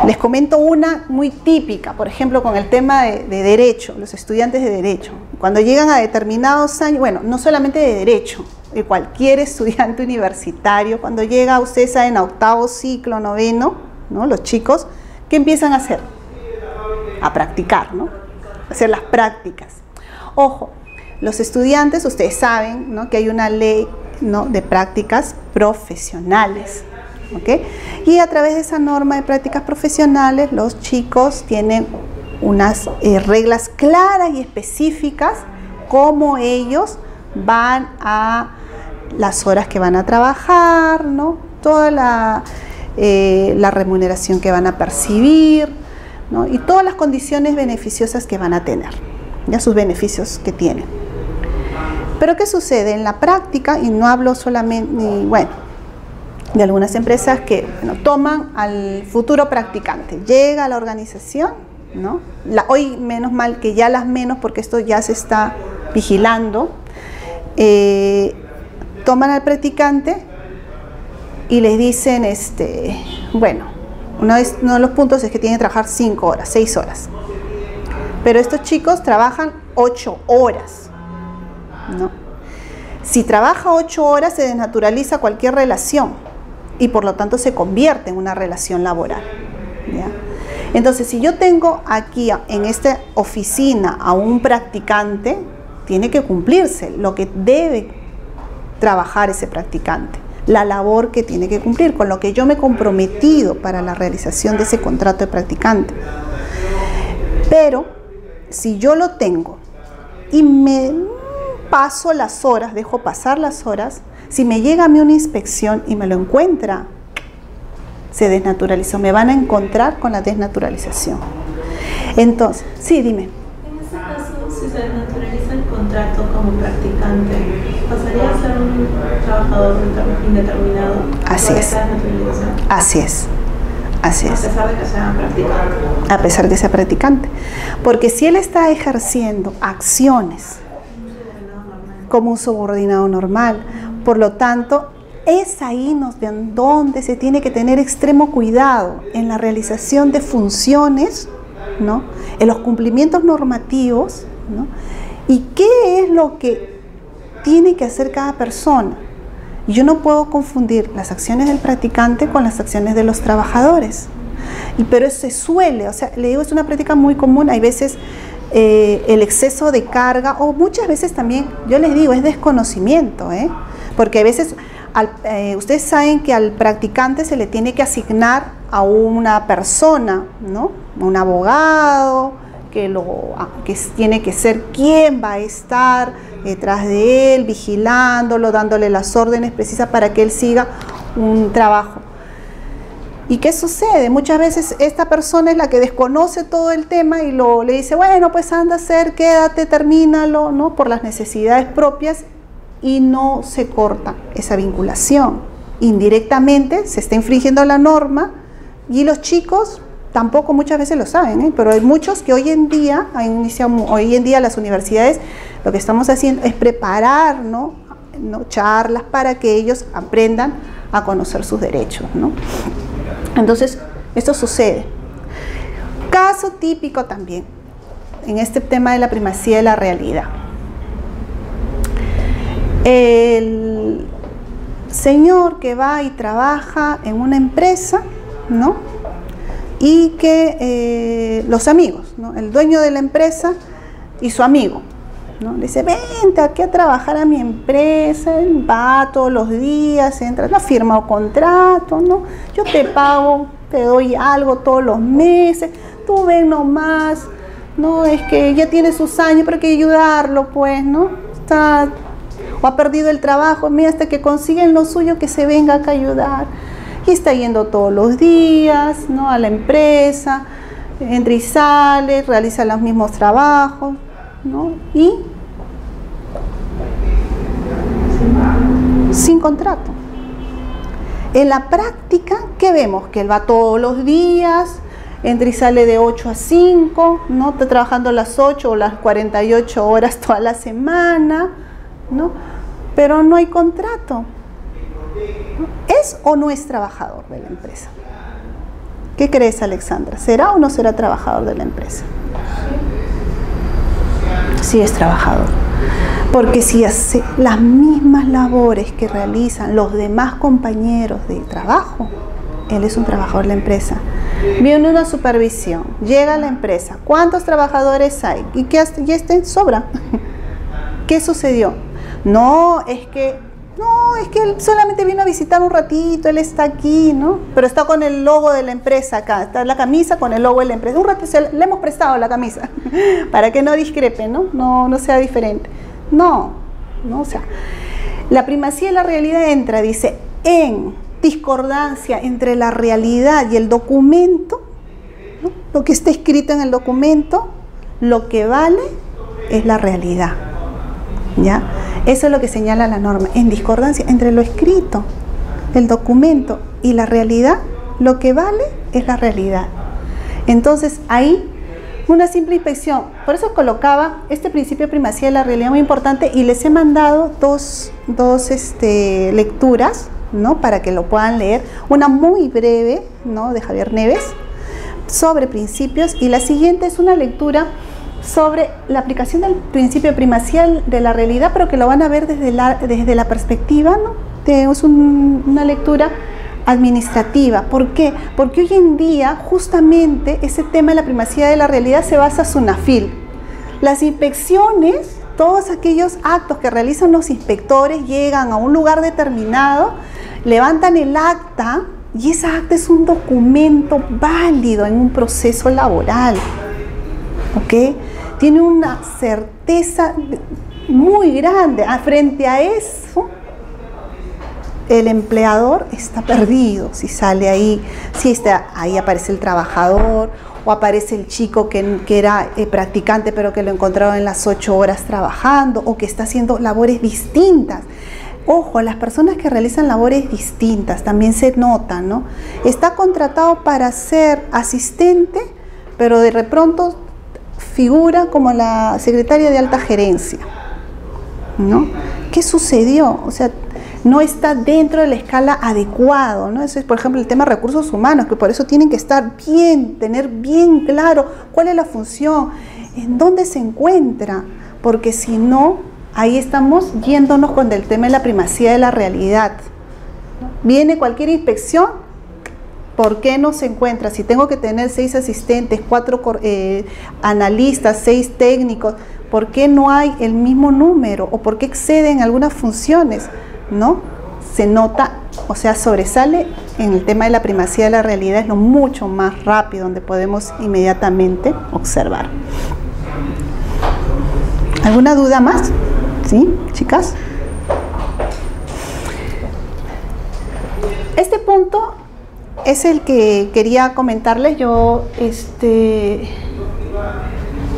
Les comento una muy típica, por ejemplo, con el tema de derecho, los estudiantes de derecho. Cuando llegan a determinados años, bueno, no solamente de derecho, de cualquier estudiante universitario, cuando llega, ustedes saben, a octavo ciclo, noveno, ¿no? Los chicos, ¿qué empiezan a hacer? A practicar, ¿no? A hacer las prácticas. Ojo, los estudiantes, ustedes saben, ¿no?, que hay una ley, ¿no?, de prácticas profesionales, ¿ok? Y a través de esa norma de prácticas profesionales, los chicos tienen unas reglas claras y específicas cómo ellos van a las horas que van a trabajar, ¿no? Toda la remuneración que van a percibir, ¿no? Y todas las condiciones beneficiosas que van a tener, ya sus beneficios que tienen. Pero ¿qué sucede? En la práctica, y no hablo solamente, bueno, de algunas empresas que, bueno, toman al futuro practicante, llega a la organización, ¿no? Hoy menos mal que ya las menos, porque esto ya se está vigilando, toman al practicante y les dicen, bueno, uno de los puntos es que tienen que trabajar 5 horas, 6 horas. Pero estos chicos trabajan 8 horas, ¿no? Si trabaja 8 horas se desnaturaliza cualquier relación y por lo tanto se convierte en una relación laboral, ¿ya? Entonces, si yo tengo aquí en esta oficina a un practicante, tiene que cumplirse lo que debe trabajar ese practicante, la labor que tiene que cumplir, con lo que yo me he comprometido para la realización de ese contrato de practicante. Pero, si yo lo tengo y me paso las horas, dejo pasar las horas, si me llega a mí una inspección y me lo encuentra, se desnaturalizó, me van a encontrar con la desnaturalización. Entonces, sí, dime. En este caso, si se desnaturaliza el contrato como practicante, ¿pasaría a ser un trabajador indeterminado? Así es. Así es. Así es. A pesar de que sea practicante. A pesar de que sea practicante. Porque si él está ejerciendo acciones como un subordinado normal, por lo tanto, es ahí donde se tiene que tener extremo cuidado en la realización de funciones, ¿no?, en los cumplimientos normativos, ¿no?, y qué es lo que tiene que hacer cada persona. Yo no puedo confundir las acciones del practicante con las acciones de los trabajadores. Pero eso se suele, o sea, le digo, es una práctica muy común. Hay veces el exceso de carga, o muchas veces también, yo les digo, es desconocimiento, porque a veces ustedes saben que al practicante se le tiene que asignar a una persona, ¿no? Un abogado que tiene que ser quien va a estar detrás de él, vigilándolo, dándole las órdenes precisas para que él siga un trabajo. ¿Y qué sucede? Muchas veces esta persona es la que desconoce todo el tema y le dice, bueno, pues anda a hacer, quédate, termínalo, ¿no? Por las necesidades propias, y no se corta esa vinculación. Indirectamente se está infringiendo la norma y los chicos tampoco muchas veces lo saben, ¿eh? Pero hay muchos que hoy en día las universidades lo que estamos haciendo es preparar, ¿no? Charlas para que ellos aprendan a conocer sus derechos, ¿no? Entonces, esto sucede. Caso típico también, en este tema de la primacía de la realidad. El señor que va y trabaja en una empresa, ¿no? Y que los amigos, ¿no? El dueño de la empresa y su amigo, ¿no? Le dice, vente aquí a trabajar a mi empresa, él va todos los días, entra, no ha firmado contrato, ¿no? Yo te pago, te doy algo todos los meses, tú ven nomás, ¿no? Es que ya tiene sus años, pero hay que ayudarlo, pues, ¿no? O ha perdido el trabajo, mira, hasta que consiguen lo suyo, que se venga acá a ayudar. Y está yendo todos los días, ¿no? A la empresa, entra y sale, realiza los mismos trabajos, ¿no? Y sin contrato. En la práctica, ¿qué vemos? Que él va todos los días, entra y sale de 8 a 5, ¿no? Está trabajando las 8 o las 48 horas toda la semana, ¿no? Pero no hay contrato. ¿Es o no es trabajador de la empresa? ¿Qué crees, Alexandra? ¿Será o no será trabajador de la empresa? Sí es trabajador. Porque si hace las mismas labores que realizan los demás compañeros de trabajo, él es un trabajador de la empresa. Viene una supervisión, llega a la empresa, ¿cuántos trabajadores hay? ¿Y qué hace? Ya sobra. ¿Qué sucedió? No, es que él solamente vino a visitar un ratito, él está aquí, ¿no? Pero está con el logo de la empresa acá, está la camisa con el logo de la empresa. Un rato le hemos prestado la camisa, para que no discrepe, ¿no? No sea diferente. No, o sea, la primacía de la realidad entra, dice, en discordancia entre la realidad y el documento, ¿no? Lo que está escrito en el documento, lo que vale es la realidad, ¿ya? Eso es lo que señala la norma, en discordancia entre lo escrito, el documento y la realidad, lo que vale es la realidad. Entonces, ahí, una simple inspección. Por eso colocaba este principio de primacía de la realidad muy importante y les he mandado dos lecturas, ¿no? Para que lo puedan leer. Una muy breve, ¿no? De Javier Neves, sobre principios, y la siguiente es una lectura sobre la aplicación del principio primacía de la realidad, pero que lo van a ver desde la perspectiva, ¿no? Es una lectura administrativa. ¿Por qué? Porque hoy en día justamente ese tema de la primacía de la realidad se basa en SUNAFIL. Las inspecciones, todos aquellos actos que realizan los inspectores, llegan a un lugar determinado, levantan el acta y ese acta es un documento válido en un proceso laboral, ¿ok? Tiene una certeza muy grande. Frente a eso, el empleador está perdido. Si sale ahí, ahí aparece el trabajador o aparece el chico que era practicante pero que lo encontraron en las 8 horas trabajando o que está haciendo labores distintas. Ojo, las personas que realizan labores distintas también se notan, ¿no? Está contratado para ser asistente, pero de pronto figura como la secretaria de alta gerencia, ¿no? ¿Qué sucedió? O sea, no está dentro de la escala adecuado, ¿no? Eso es, por ejemplo, el tema de recursos humanos, que por eso tienen que estar tener bien claro cuál es la función, en dónde se encuentra, porque si no, ahí estamos yéndonos con el tema de la primacía de la realidad. Viene cualquier inspección, ¿por qué no se encuentra? Si tengo que tener 6 asistentes, 4 analistas, 6 técnicos, ¿por qué no hay el mismo número? ¿O por qué exceden algunas funciones? ¿No? Se nota o sea, sobresale en el tema de la primacía de la realidad, es lo mucho más rápido donde podemos inmediatamente observar. ¿Alguna duda más? ¿Sí, chicas? Este punto es el que quería comentarles. Yo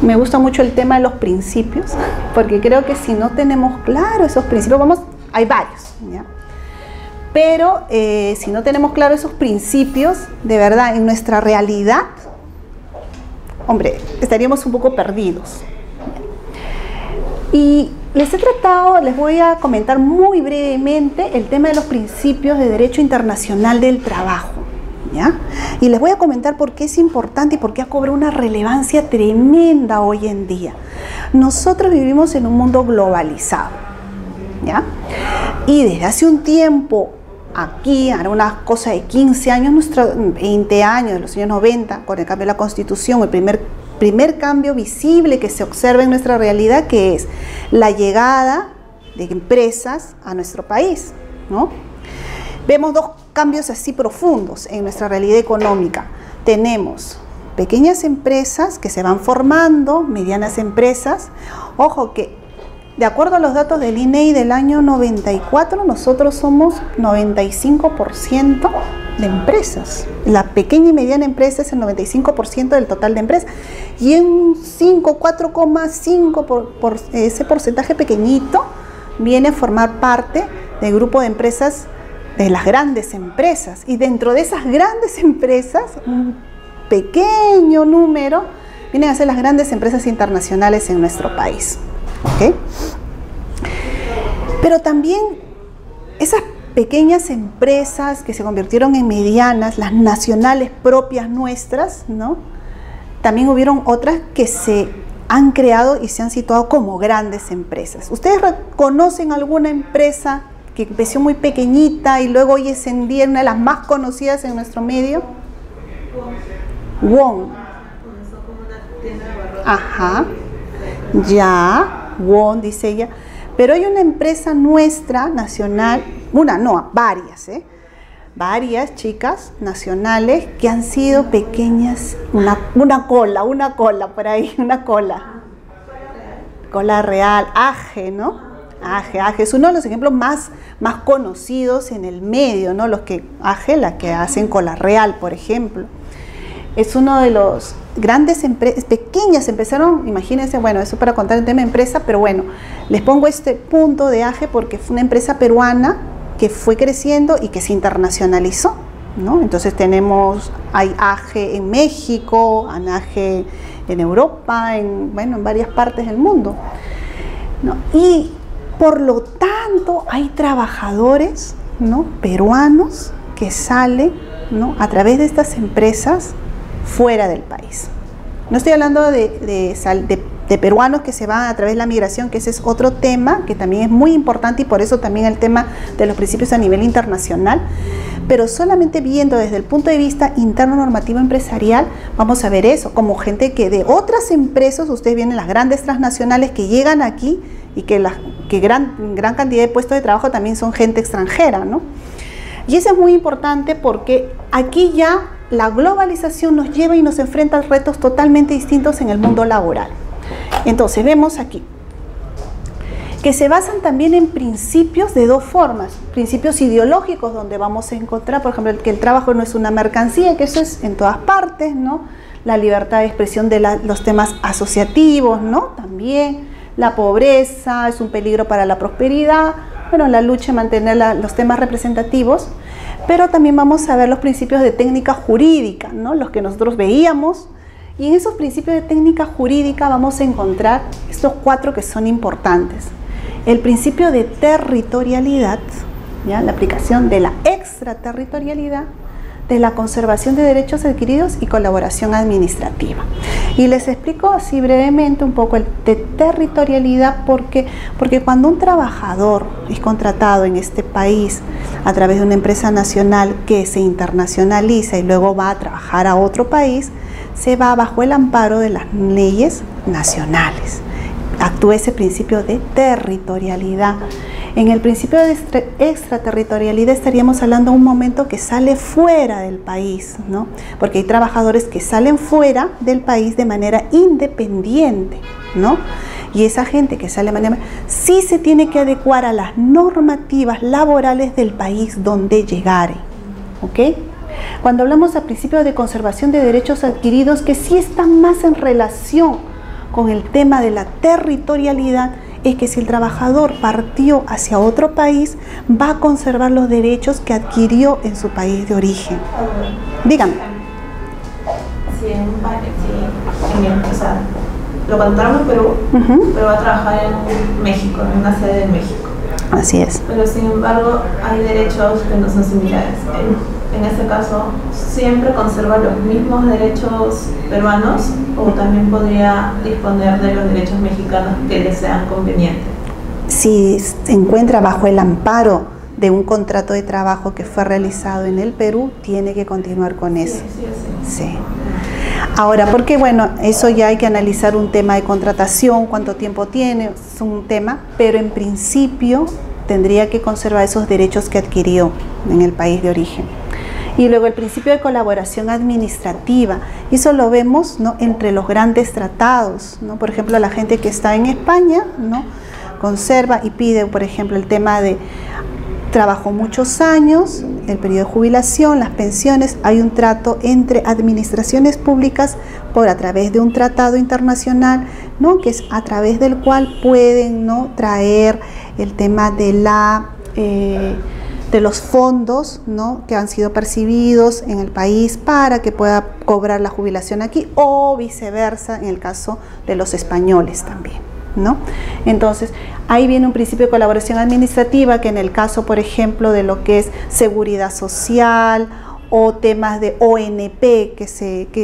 me gusta mucho el tema de los principios, porque creo que si no tenemos claro esos principios, hay varios, ¿ya? Pero si no tenemos claro esos principios, de verdad, en nuestra realidad, hombre, estaríamos un poco perdidos. Y les voy a comentar muy brevemente el tema de los principios de derecho internacional del trabajo, ¿ya? Y les voy a comentar por qué es importante y por qué ha cobrado una relevancia tremenda hoy en día. Nosotros vivimos en un mundo globalizado, ¿ya? Y desde hace un tiempo, aquí, ahora una cosa de 15 años, 20 años, de los años 90, con el cambio de la Constitución, el primer cambio visible que se observa en nuestra realidad, que es la llegada de empresas a nuestro país, ¿no? Vemos dos cambios así profundos en nuestra realidad económica. Tenemos pequeñas empresas que se van formando, medianas empresas. Ojo que, de acuerdo a los datos del INEI del año 94, nosotros somos 95% de empresas. La pequeña y mediana empresa es el 95% del total de empresas. Y en un 4,5 por ese porcentaje pequeñito viene a formar parte del grupo de empresas, de las grandes empresas. Y dentro de esas grandes empresas, un pequeño número vienen a ser las grandes empresas internacionales en nuestro país. ¿Okay? Pero también esas pequeñas empresas que se convirtieron en medianas, las nacionales propias nuestras, ¿no? También hubieron otras que se han creado y se han situado como grandes empresas. ¿Ustedes reconocen alguna empresa que empezó muy pequeñita y luego hoy es en día una de las más conocidas en nuestro medio? Wong. Ajá. Ya, Wong, dice ella. Pero hay una empresa nuestra, nacional, varias chicas nacionales que han sido pequeñas, una cola real, AGE, ¿no? AGE es uno de los ejemplos más conocidos en el medio, ¿no? AGE, la que hacen cola real, por ejemplo. Es uno de los grandes empresas, pequeñas empezaron, imagínense, bueno, eso para contar el tema de empresa, pero bueno, les pongo este punto de AGE porque fue una empresa peruana que fue creciendo y que se internacionalizó, ¿no? Entonces hay AGE en México, hay AGE en Europa, en varias partes del mundo, ¿no? Y por lo tanto hay trabajadores, ¿no?, peruanos que salen, ¿no?, a través de estas empresas fuera del país. No estoy hablando de peruanos que se van a través de la migración, que ese es otro tema que también es muy importante y por eso también el tema de los principios a nivel internacional, pero solamente viendo desde el punto de vista interno normativo empresarial, vamos a ver eso, como gente que de otras empresas, ustedes vienen las grandes transnacionales que llegan aquí y que gran cantidad de puestos de trabajo también son gente extranjera, ¿no? Y eso es muy importante porque aquí ya la globalización nos lleva y nos enfrenta a retos totalmente distintos en el mundo laboral. Entonces vemos aquí que se basan también en principios de dos formas, principios ideológicos donde vamos a encontrar, por ejemplo, que el trabajo no es una mercancía, que eso es en todas partes, ¿no? La libertad de expresión de los temas asociativos, ¿no? También la pobreza es un peligro para la prosperidad, bueno, la lucha de mantener los temas representativos, pero también vamos a ver los principios de técnica jurídica, ¿no?, los que nosotros veíamos, y en esos principios de técnica jurídica vamos a encontrar estos 4 que son importantes. El principio de territorialidad, ¿ya?, la aplicación de la extraterritorialidad, de la conservación de derechos adquiridos y colaboración administrativa. Y les explico así brevemente un poco el de territorialidad porque cuando un trabajador es contratado en este país a través de una empresa nacional que se internacionaliza y luego va a trabajar a otro país, se va bajo el amparo de las leyes nacionales. Actúa ese principio de territorialidad. En el principio de extraterritorialidad estaríamos hablando de un momento que sale fuera del país, ¿no? Porque hay trabajadores que salen fuera del país de manera independiente, ¿no? Y esa gente que sale de manera sí se tiene que adecuar a las normativas laborales del país donde llegare, ¿ok? Cuando hablamos al principio de conservación de derechos adquiridos, que sí están más en relación con el tema de la territorialidad, es que si el trabajador partió hacia otro país, va a conservar los derechos que adquirió en su país de origen. Dígame. Si en un país, o sea, lo contratamos en Perú, pero va a trabajar en México, en una sede de México. Así es. Pero sin embargo, hay derechos que no son similares. En ese caso, ¿siempre conserva los mismos derechos peruanos o también podría disponer de los derechos mexicanos que le sean convenientes? Si se encuentra bajo el amparo de un contrato de trabajo que fue realizado en el Perú, tiene que continuar con eso. Sí. Ahora, porque bueno, eso ya hay que analizar un tema de contratación, cuánto tiempo tiene, es un tema, pero en principio tendría que conservar esos derechos que adquirió en el país de origen. Y luego el principio de colaboración administrativa, y eso lo vemos, ¿no?, entre los grandes tratados, ¿no? Por ejemplo, la gente que está en España, ¿no?, conserva y pide, por ejemplo, el tema de trabajó muchos años, el periodo de jubilación, las pensiones. Hay un trato entre administraciones públicas a través de un tratado internacional, ¿no?, que es a través del cual pueden, ¿no?, traer el tema de de los fondos, ¿no?, que han sido percibidos en el país para que pueda cobrar la jubilación aquí, o viceversa en el caso de los españoles también, ¿no? Entonces, ahí viene un principio de colaboración administrativa que en el caso, por ejemplo, de lo que es seguridad social o temas de ONP, que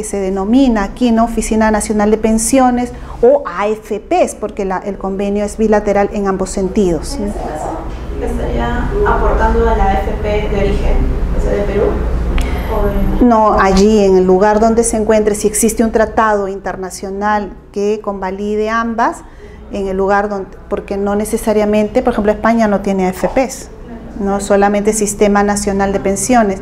se denomina aquí, ¿no?, Oficina Nacional de Pensiones, o AFPs, porque el convenio es bilateral en ambos sentidos, ¿no? ¿Estaría aportando a la AFP de origen, o sea, de Perú? No, allí en el lugar donde se encuentre, si existe un tratado internacional que convalide ambas, en el lugar donde, porque no necesariamente, por ejemplo, España no tiene AFPs, no solamente Sistema Nacional de Pensiones,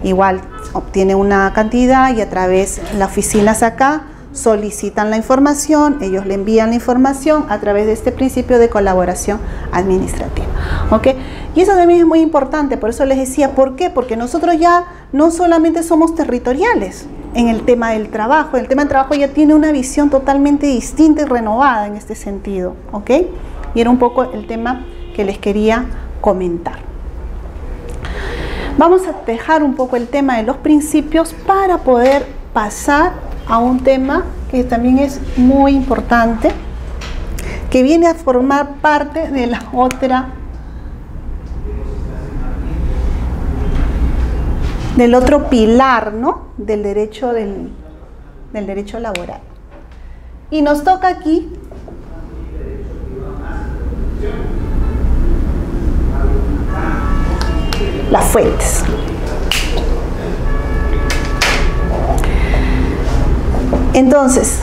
igual obtiene una cantidad y a través de las oficinas acá solicitan la información, ellos le envían la información a través de este principio de colaboración administrativa, ¿ok? Y eso también es muy importante, por eso les decía, ¿por qué? Porque nosotros ya no solamente somos territoriales en el tema del trabajo, el tema del trabajo ya tiene una visión totalmente distinta y renovada en este sentido, ¿ok? Y era un poco el tema que les quería comentar. Vamos a dejar un poco el tema de los principios para poder pasar a un tema que también es muy importante, que viene a formar parte de la del otro pilar, ¿no?, del derecho laboral. Y nos toca aquí las fuentes. Entonces,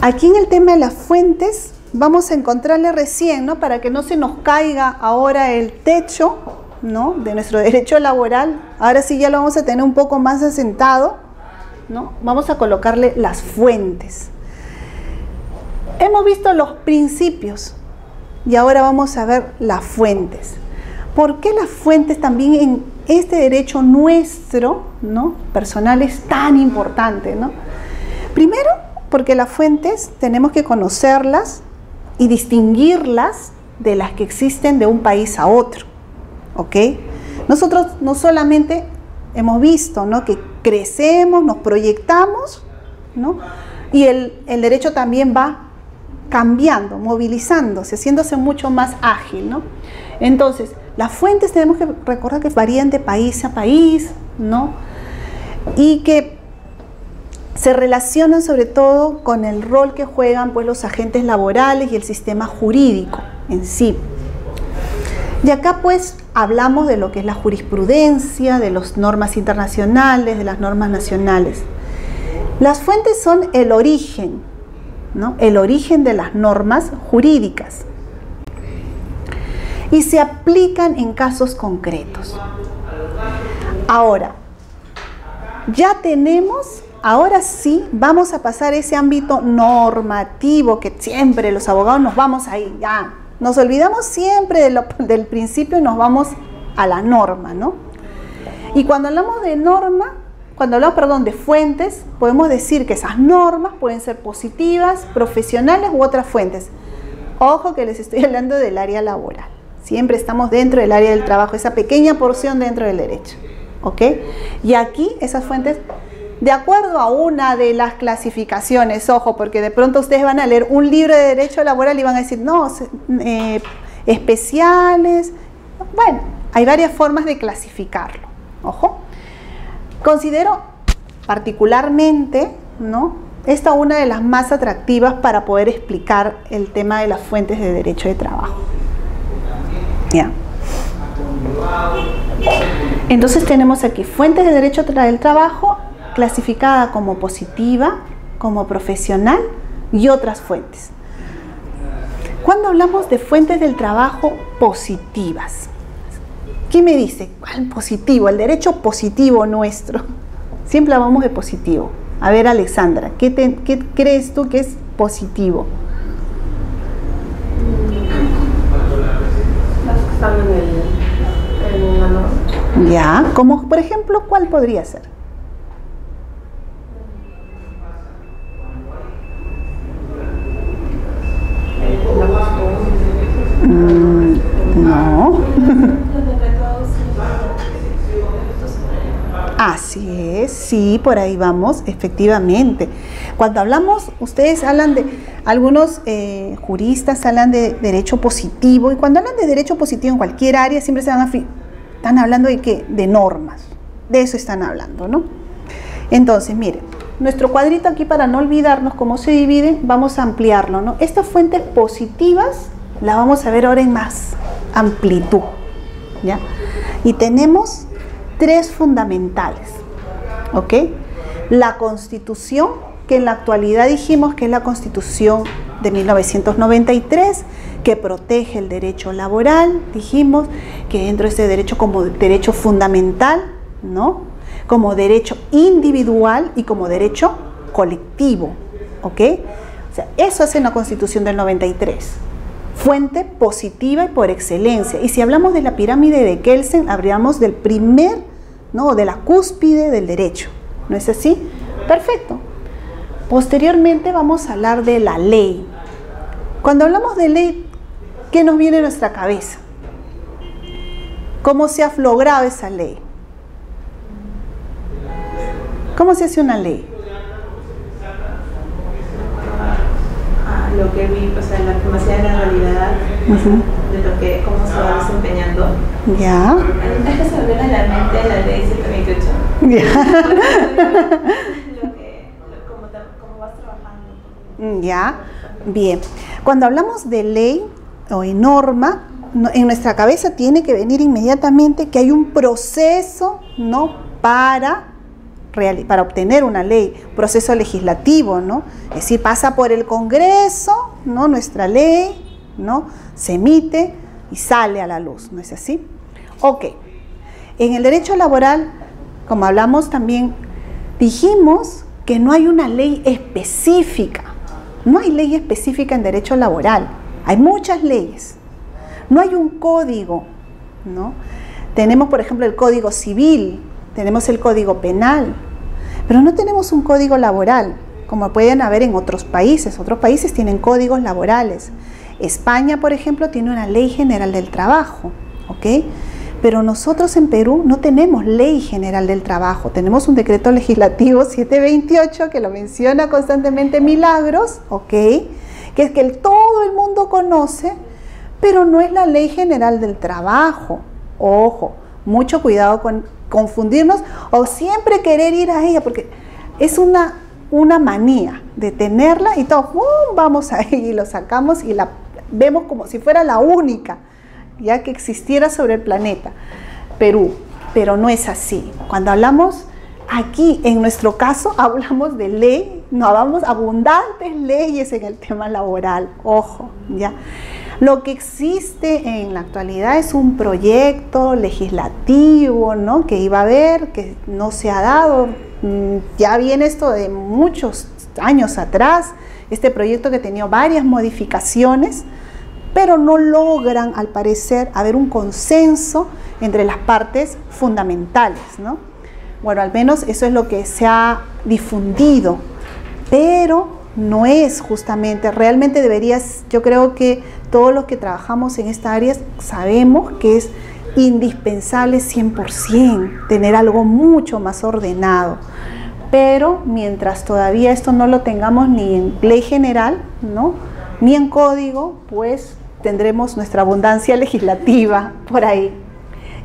aquí en el tema de las fuentes vamos a encontrarle recién, ¿no?, para que no se nos caiga ahora el techo, ¿no?, de nuestro derecho laboral. Ahora sí ya lo vamos a tener un poco más asentado, ¿no? Vamos a colocarle las fuentes. Hemos visto los principios y ahora vamos a ver las fuentes. ¿Por qué las fuentes también en este derecho nuestro, ¿no?, personal es tan importante, ¿no? Primero, porque las fuentes tenemos que conocerlas y distinguirlas de las que existen de un país a otro, ¿ok? Nosotros no solamente hemos visto, ¿no?, que crecemos, nos proyectamos, ¿no?, y el derecho también va cambiando, movilizándose, haciéndose mucho más ágil, ¿no? Entonces, las fuentes tenemos que recordar que varían de país a país, ¿no?, y que se relacionan sobre todo con el rol que juegan, pues, los agentes laborales y el sistema jurídico en sí. Y acá, pues, hablamos de lo que es la jurisprudencia, de las normas internacionales, de las normas nacionales. Las fuentes son el origen, ¿no?, el origen de las normas jurídicas. y se aplican en casos concretos. Ahora, ya tenemos, ahora sí vamos a pasar ese ámbito normativo que siempre los abogados nos vamos ahí, ya nos olvidamos siempre del principio y nos vamos a la norma, ¿no? Y cuando hablamos de norma, de fuentes, podemos decir que esas normas pueden ser positivas, profesionales u otras fuentes. Ojo que les estoy hablando del área laboral. Siempre estamos dentro del área del trabajo, esa pequeña porción dentro del derecho. ¿Ok? Y aquí esas fuentes, de acuerdo a una de las clasificaciones, ojo, porque de pronto ustedes van a leer un libro de derecho laboral y van a decir, no, especiales. Bueno, hay varias formas de clasificarlo. Ojo. Considero particularmente, ¿no?, esta una de las más atractivas para poder explicar el tema de las fuentes de derecho de trabajo. Ya. Entonces tenemos aquí fuentes de derecho del trabajo clasificada como positiva, como profesional y otras fuentes. Cuando hablamos de fuentes del trabajo positivas, ¿qué me dice? ¿Cuál positivo? El derecho positivo nuestro. Siempre hablamos de positivo. A ver, Alexandra, ¿qué crees tú que es positivo? Las que están en la norma. Ya, como por ejemplo, ¿cuál podría ser? No. Así es, sí, por ahí vamos, efectivamente. Cuando hablamos, ustedes hablan de, algunos juristas hablan de derecho positivo, y cuando hablan de derecho positivo en cualquier área siempre están hablando de ¿qué? De normas, de eso están hablando, ¿no? Entonces, miren, nuestro cuadrito aquí, para no olvidarnos cómo se divide, vamos a ampliarlo, ¿no? Estas fuentes positivas las vamos a ver ahora en más amplitud, ¿ya? Y tenemos tres fundamentales, ¿ok? La Constitución, que en la actualidad dijimos que es la Constitución de 1993, que protege el derecho laboral, dijimos que dentro de ese derecho como derecho fundamental, ¿no?, como derecho individual y como derecho colectivo, ¿ok? O sea, eso hace la Constitución del 93. Fuente positiva y por excelencia. Y si hablamos de la pirámide de Kelsen, hablaríamos del primer, ¿no?, de la cúspide del derecho. ¿No es así? Perfecto. Posteriormente vamos a hablar de la ley. Cuando hablamos de ley, ¿qué nos viene a nuestra cabeza? ¿Cómo se ha logrado esa ley? ¿Cómo se hace una ley? Lo que vi, o sea, la primacía de la realidad, de lo que, cómo se va desempeñando. Ya. Es que se me viene a la mente la ley 728. Ya. Cómo vas trabajando. Ya. Bien. Cuando hablamos de ley o de norma, en nuestra cabeza tiene que venir inmediatamente que hay un proceso, ¿no?, para obtener una ley, proceso legislativo, ¿no? Es decir, pasa por el Congreso, ¿no?, nuestra ley, ¿no?, se emite y sale a la luz, ¿no es así? Ok. En el derecho laboral, como hablamos también, dijimos que no hay una ley específica. No hay ley específica en derecho laboral. Hay muchas leyes. No hay un código, ¿no? Tenemos, por ejemplo, el Código Civil, tenemos el Código Penal, pero no tenemos un código laboral, como pueden haber en otros países. Otros países tienen códigos laborales. España, por ejemplo, tiene una Ley General del Trabajo, ¿ok? Pero nosotros en Perú no tenemos Ley General del Trabajo. Tenemos un decreto legislativo 728 que lo menciona constantemente Milagros, ¿ok? Que es que todo el mundo conoce, pero no es la Ley General del Trabajo. Ojo, mucho cuidado con confundirnos o siempre querer ir a ella, porque es una manía de tenerla y todos vamos ahí y lo sacamos y la vemos como si fuera la única ya que existiera sobre el planeta Perú, pero no es así. Cuando hablamos aquí, en nuestro caso, hablamos de ley, no hablamos abundantes leyes en el tema laboral, ojo, ya. Lo que existe en la actualidad es un proyecto legislativo, ¿no?, que iba a haber, que no se ha dado. Ya viene esto de muchos años atrás, este proyecto que tenía varias modificaciones, pero no logran, al parecer, haber un consenso entre las partes fundamentales, ¿no? Bueno, al menos eso es lo que se ha difundido, pero no es justamente, realmente deberías, yo creo que todos los que trabajamos en esta área sabemos que es indispensable 100% tener algo mucho más ordenado, pero mientras todavía esto no lo tengamos ni en ley general, ¿no?, ni en código, pues tendremos nuestra abundancia legislativa por ahí.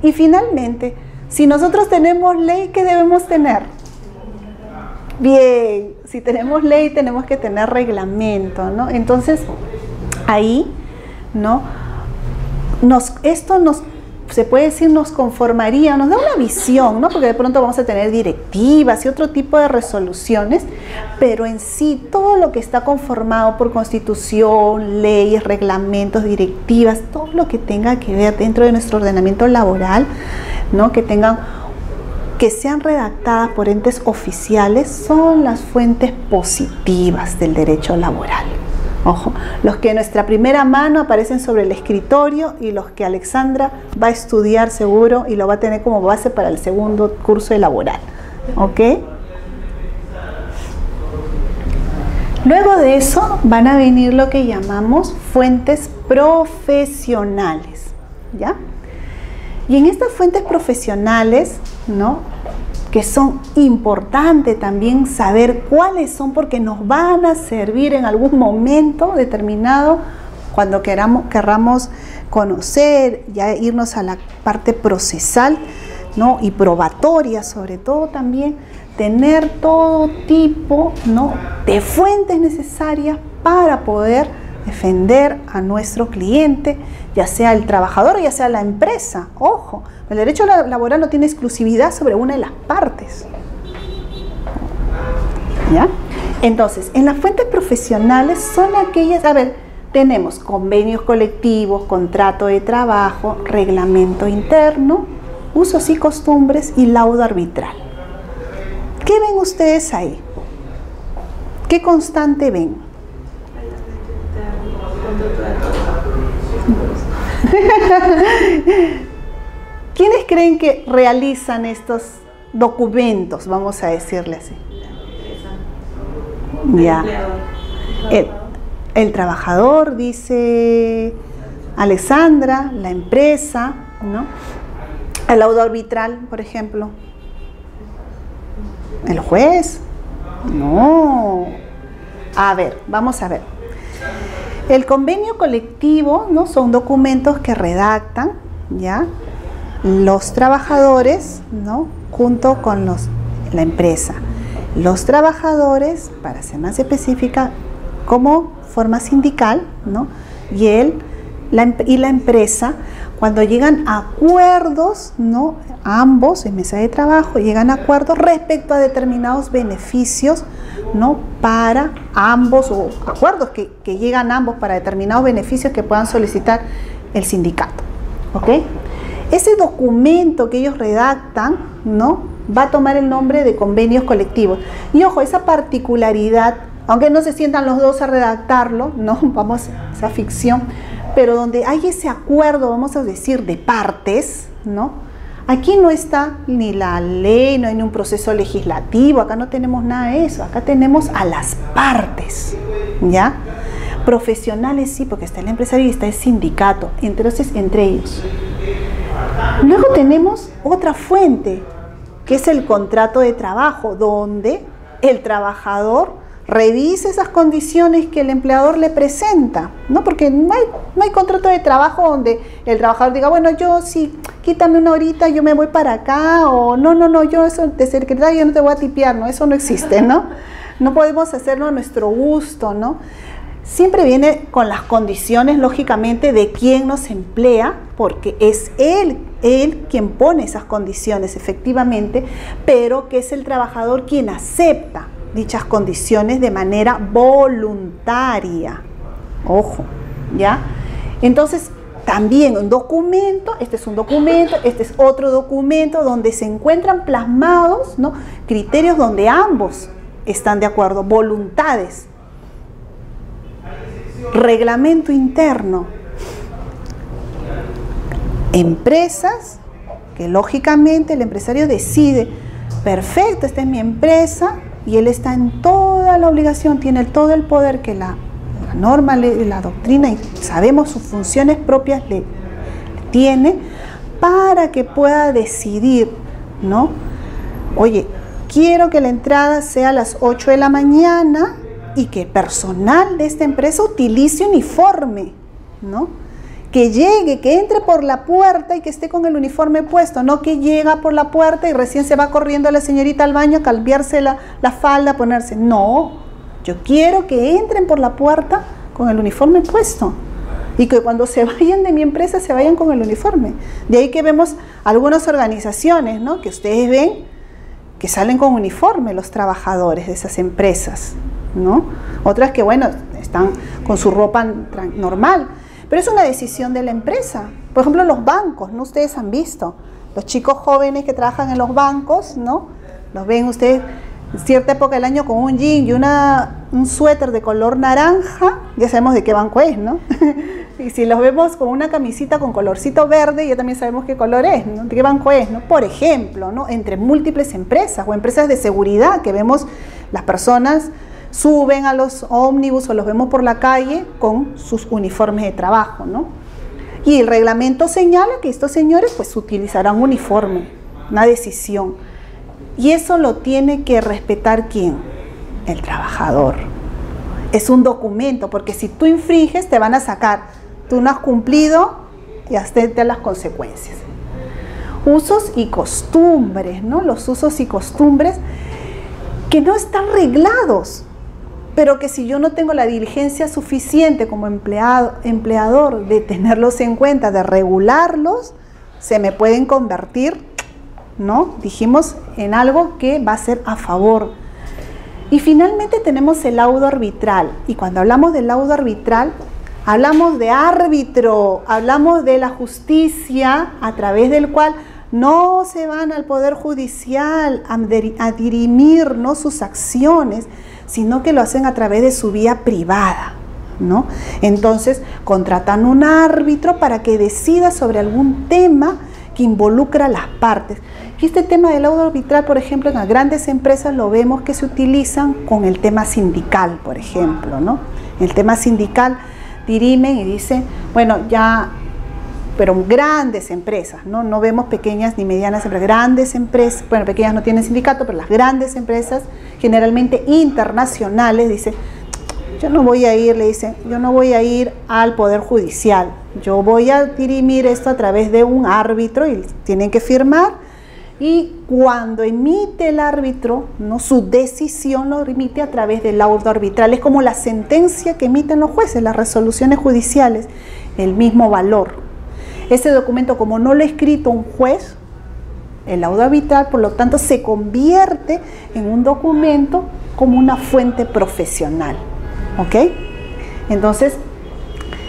Y finalmente, si nosotros tenemos ley, ¿qué debemos tener? Bien, si tenemos ley tenemos que tener reglamento, ¿no? Entonces, ahí, ¿no?, se puede decir, nos conformaría, nos da una visión, ¿no?, porque de pronto vamos a tener directivas y otro tipo de resoluciones, pero en sí todo lo que está conformado por constitución, leyes, reglamentos, directivas, todo lo que tenga que ver dentro de nuestro ordenamiento laboral, ¿no?, que sean redactadas por entes oficiales, son las fuentes positivas del derecho laboral. Ojo, los que en nuestra primera mano aparecen sobre el escritorio y los que Alexandra va a estudiar seguro y lo va a tener como base para el segundo curso de laboral. ¿Ok? Luego de eso van a venir lo que llamamos fuentes profesionales, ¿ya? Y en estas fuentes profesionales, ¿no?, que son importantes también saber cuáles son, porque nos van a servir en algún momento determinado cuando querramos conocer, ya irnos a la parte procesal, ¿no?, y probatoria, sobre todo también tener todo tipo, ¿no?, de fuentes necesarias para poder defender a nuestro cliente, ya sea el trabajador o ya sea la empresa. Ojo, el derecho laboral no tiene exclusividad sobre una de las partes, ¿ya? Entonces, en las fuentes profesionales son aquellas, a ver, tenemos convenios colectivos, contrato de trabajo, reglamento interno, usos y costumbres y laudo arbitral. ¿Qué ven ustedes ahí? ¿Qué constante ven? ¿Quiénes creen que realizan estos documentos? Vamos a decirle así. Ya. El trabajador, dice Alexandra, la empresa, ¿no? El laudo arbitral, por ejemplo. ¿El juez? No. A ver, vamos a ver. El convenio colectivo, ¿no?, son documentos que redactan, ¿ya?, los trabajadores, ¿no?, junto con la empresa. Los trabajadores, para ser más específica, como forma sindical, ¿no?, y la empresa, cuando llegan a acuerdos, ¿no?, ambos en mesa de trabajo llegan a acuerdos respecto a determinados beneficios, ¿no?, para ambos, o acuerdos que llegan ambos para determinados beneficios que puedan solicitar el sindicato. ¿Ok? Ese documento que ellos redactan, ¿no?, va a tomar el nombre de convenios colectivos. Y ojo, esa particularidad, aunque no se sientan los dos a redactarlo, ¿no?, vamos, esa ficción, pero donde hay ese acuerdo, vamos a decir, de partes, ¿no? Aquí no está ni la ley, no hay ni un proceso legislativo, acá no tenemos nada de eso, acá tenemos a las partes, ¿ya? Profesionales sí, porque está el empresario y está el sindicato, entonces entre ellos. Luego tenemos otra fuente, que es el contrato de trabajo, donde el trabajador revise esas condiciones que el empleador le presenta, ¿no? Porque no hay contrato de trabajo donde el trabajador diga, bueno, yo sí, quítame una horita, yo me voy para acá, o no, yo eso de secretaria yo no te voy a tipear, ¿no? Eso no existe, ¿no? No podemos hacerlo a nuestro gusto, ¿no? Siempre viene con las condiciones, lógicamente, de quién nos emplea, porque es él quien pone esas condiciones, efectivamente, pero que es el trabajador quien acepta dichas condiciones de manera voluntaria. Ojo, ¿ya? Entonces, también un documento, este es un documento, este es otro documento donde se encuentran plasmados, ¿no?, criterios donde ambos están de acuerdo, voluntades, reglamento interno, empresas que lógicamente el empresario decide, perfecto, esta es mi empresa, y él está en toda la obligación, tiene todo el poder que la norma, la doctrina, y sabemos sus funciones propias le tiene, para que pueda decidir, ¿no? Oye, quiero que la entrada sea a las 8 de la mañana y que el personal de esta empresa utilice uniforme, ¿no? Que llegue, que entre por la puerta y que esté con el uniforme puesto, no que llega por la puerta y recién se va corriendo la señorita al baño a cambiarse la falda, a ponerse. No, yo quiero que entren por la puerta con el uniforme puesto y que cuando se vayan de mi empresa se vayan con el uniforme. De ahí que vemos algunas organizaciones, ¿no?, que ustedes ven que salen con uniforme los trabajadores de esas empresas, ¿no? Otras que, bueno, están con su ropa normal, pero es una decisión de la empresa. Por ejemplo, los bancos, ¿no? Ustedes han visto, los chicos jóvenes que trabajan en los bancos, ¿no? Los ven ustedes en cierta época del año con un jean y un suéter de color naranja, ya sabemos de qué banco es, ¿no? Y si los vemos con una camisita con colorcito verde, ya también sabemos qué color es, ¿no? De qué banco es, ¿no? Por ejemplo, ¿no?, entre múltiples empresas o empresas de seguridad que vemos las personas suben a los ómnibus o los vemos por la calle con sus uniformes de trabajo, ¿no? Y el reglamento señala que estos señores pues utilizarán uniforme, una decisión. Y eso lo tiene que respetar ¿quién? El trabajador. Es un documento, porque si tú infringes te van a sacar. Tú no has cumplido y atente a las consecuencias. Usos y costumbres, ¿no? Los usos y costumbres que no están reglados, pero que si yo no tengo la diligencia suficiente como empleador de tenerlos en cuenta, de regularlos, se me pueden convertir, ¿no?, dijimos, en algo que va a ser a favor. Y finalmente tenemos el laudo arbitral. Y cuando hablamos del laudo arbitral, hablamos de árbitro, hablamos de la justicia a través del cual no se van al Poder Judicial a dirimir, ¿no?, sus acciones, sino que lo hacen a través de su vía privada, ¿no? Entonces, contratan un árbitro para que decida sobre algún tema que involucra a las partes. Y este tema del laudo arbitral, por ejemplo, en las grandes empresas lo vemos que se utilizan con el tema sindical, por ejemplo, ¿no? En el tema sindical dirimen y dicen, bueno, ya, pero grandes empresas, ¿no? No vemos pequeñas ni medianas empresas, grandes empresas, bueno, pequeñas no tienen sindicato, pero las grandes empresas, generalmente internacionales, dicen, yo no voy a ir, le dicen, yo no voy a ir al Poder Judicial, yo voy a dirimir esto a través de un árbitro y tienen que firmar, y cuando emite el árbitro, ¿no?, su decisión lo emite a través del laudo arbitral. Es como la sentencia que emiten los jueces, las resoluciones judiciales, el mismo valor. Ese documento, como no lo ha escrito un juez, el laudo arbitral, por lo tanto, se convierte en un documento como una fuente profesional. ¿Ok? Entonces,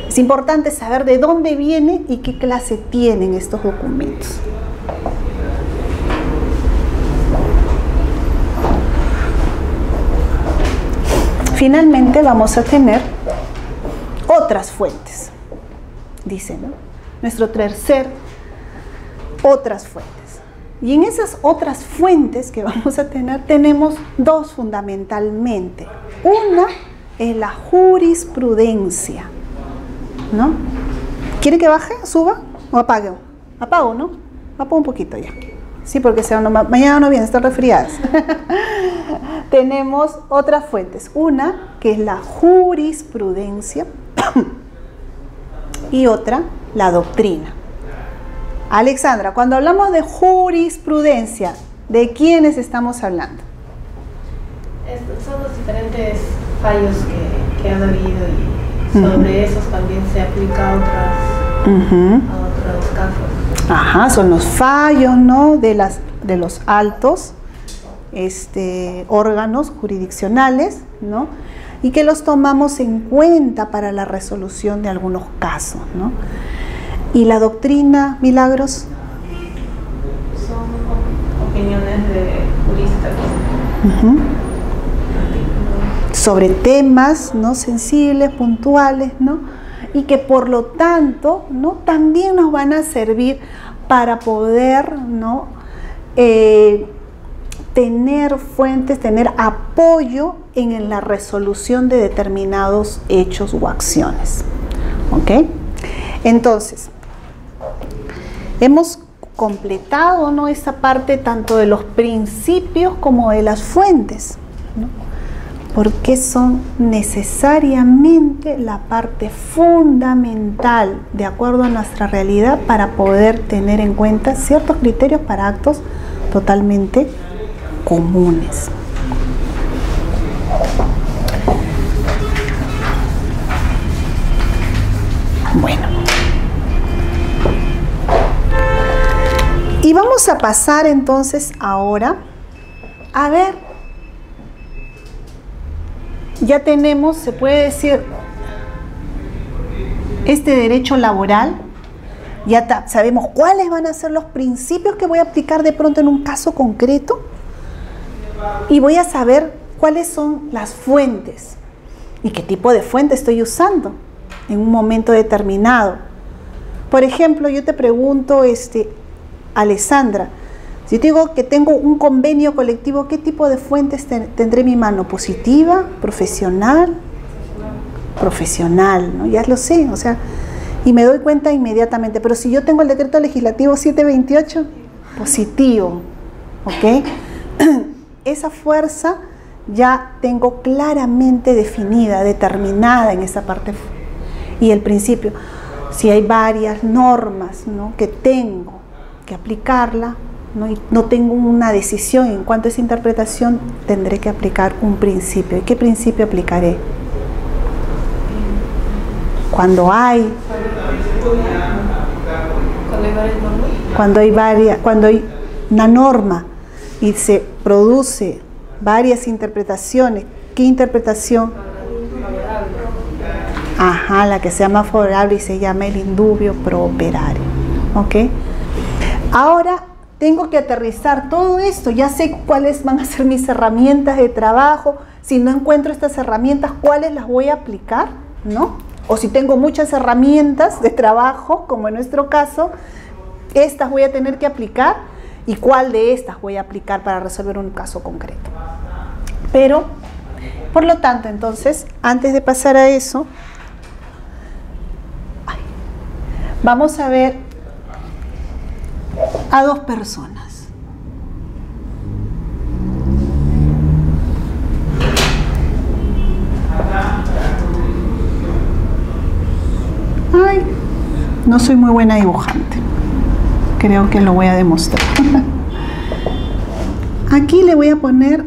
es importante saber de dónde viene y qué clase tienen estos documentos. Finalmente vamos a tener otras fuentes, dice, ¿no? Nuestro tercer, otras fuentes. Y en esas otras fuentes que vamos a tener, tenemos dos fundamentalmente. Una es la jurisprudencia, ¿no? ¿Quiere que baje, suba o apague? Apago, ¿no? Apago un poquito ya. Sí, porque mañana no viene, están resfriadas. Tenemos otras fuentes. Una, que es la jurisprudencia, y otra, la doctrina. Alexandra, cuando hablamos de jurisprudencia, ¿de quiénes estamos hablando? Son los diferentes fallos que han habido y sobre esos también se aplica a otros casos. Ajá, son los fallos, ¿no?, de los altos órganos jurisdiccionales, ¿no? y que los tomamos en cuenta para la resolución de algunos casos, ¿no? ¿Y la doctrina, Milagros? Son opiniones de juristas. Sobre temas, ¿no?, sensibles, puntuales, ¿no? Y que por lo tanto, ¿no?, también nos van a servir para poder, ¿no?, tener fuentes, tener apoyo en la resolución de determinados hechos o acciones. ¿Ok? Entonces, hemos completado, ¿no?, esta parte tanto de los principios como de las fuentes, ¿no? Porque son necesariamente la parte fundamental, de acuerdo a nuestra realidad, para poder tener en cuenta ciertos criterios para actos totalmente comunes. Bueno. Y vamos a pasar entonces ahora a ver, ya tenemos, se puede decir, este derecho laboral, ya sabemos cuáles van a ser los principios que voy a aplicar de pronto en un caso concreto y voy a saber cuáles son las fuentes y qué tipo de fuente estoy usando en un momento determinado. Por ejemplo, yo te pregunto, Alessandra, si te digo que tengo un convenio colectivo, ¿qué tipo de fuentes tendré en mi mano? ¿Positiva? ¿Profesional? Profesional, ¿no? Ya lo sé, o sea, y me doy cuenta inmediatamente. Pero si yo tengo el decreto legislativo 728, positivo, ¿ok? Esa fuerza ya tengo claramente definida, determinada en esa parte. Y el principio, si hay varias normas, ¿no?, que tengo que aplicarla, ¿no?, y no tengo una decisión en cuanto a esa interpretación, tendré que aplicar un principio. ¿Y qué principio aplicaré? Cuando hay una norma y se produce varias interpretaciones, ¿qué interpretación? Ajá, la que sea más favorable y se llama el indubio pro operario. ¿Ok? Ahora tengo que aterrizar todo esto, ya sé cuáles van a ser mis herramientas de trabajo. Si no encuentro estas herramientas, ¿cuáles las voy a aplicar? ¿No? O si tengo muchas herramientas de trabajo, como en nuestro caso, estas voy a tener que aplicar y cuál de estas voy a aplicar para resolver un caso concreto. Pero, por lo tanto, entonces, antes de pasar a eso, vamos a ver a dos personas. Ay, no soy muy buena dibujante. Creo que lo voy a demostrar. Aquí le voy a poner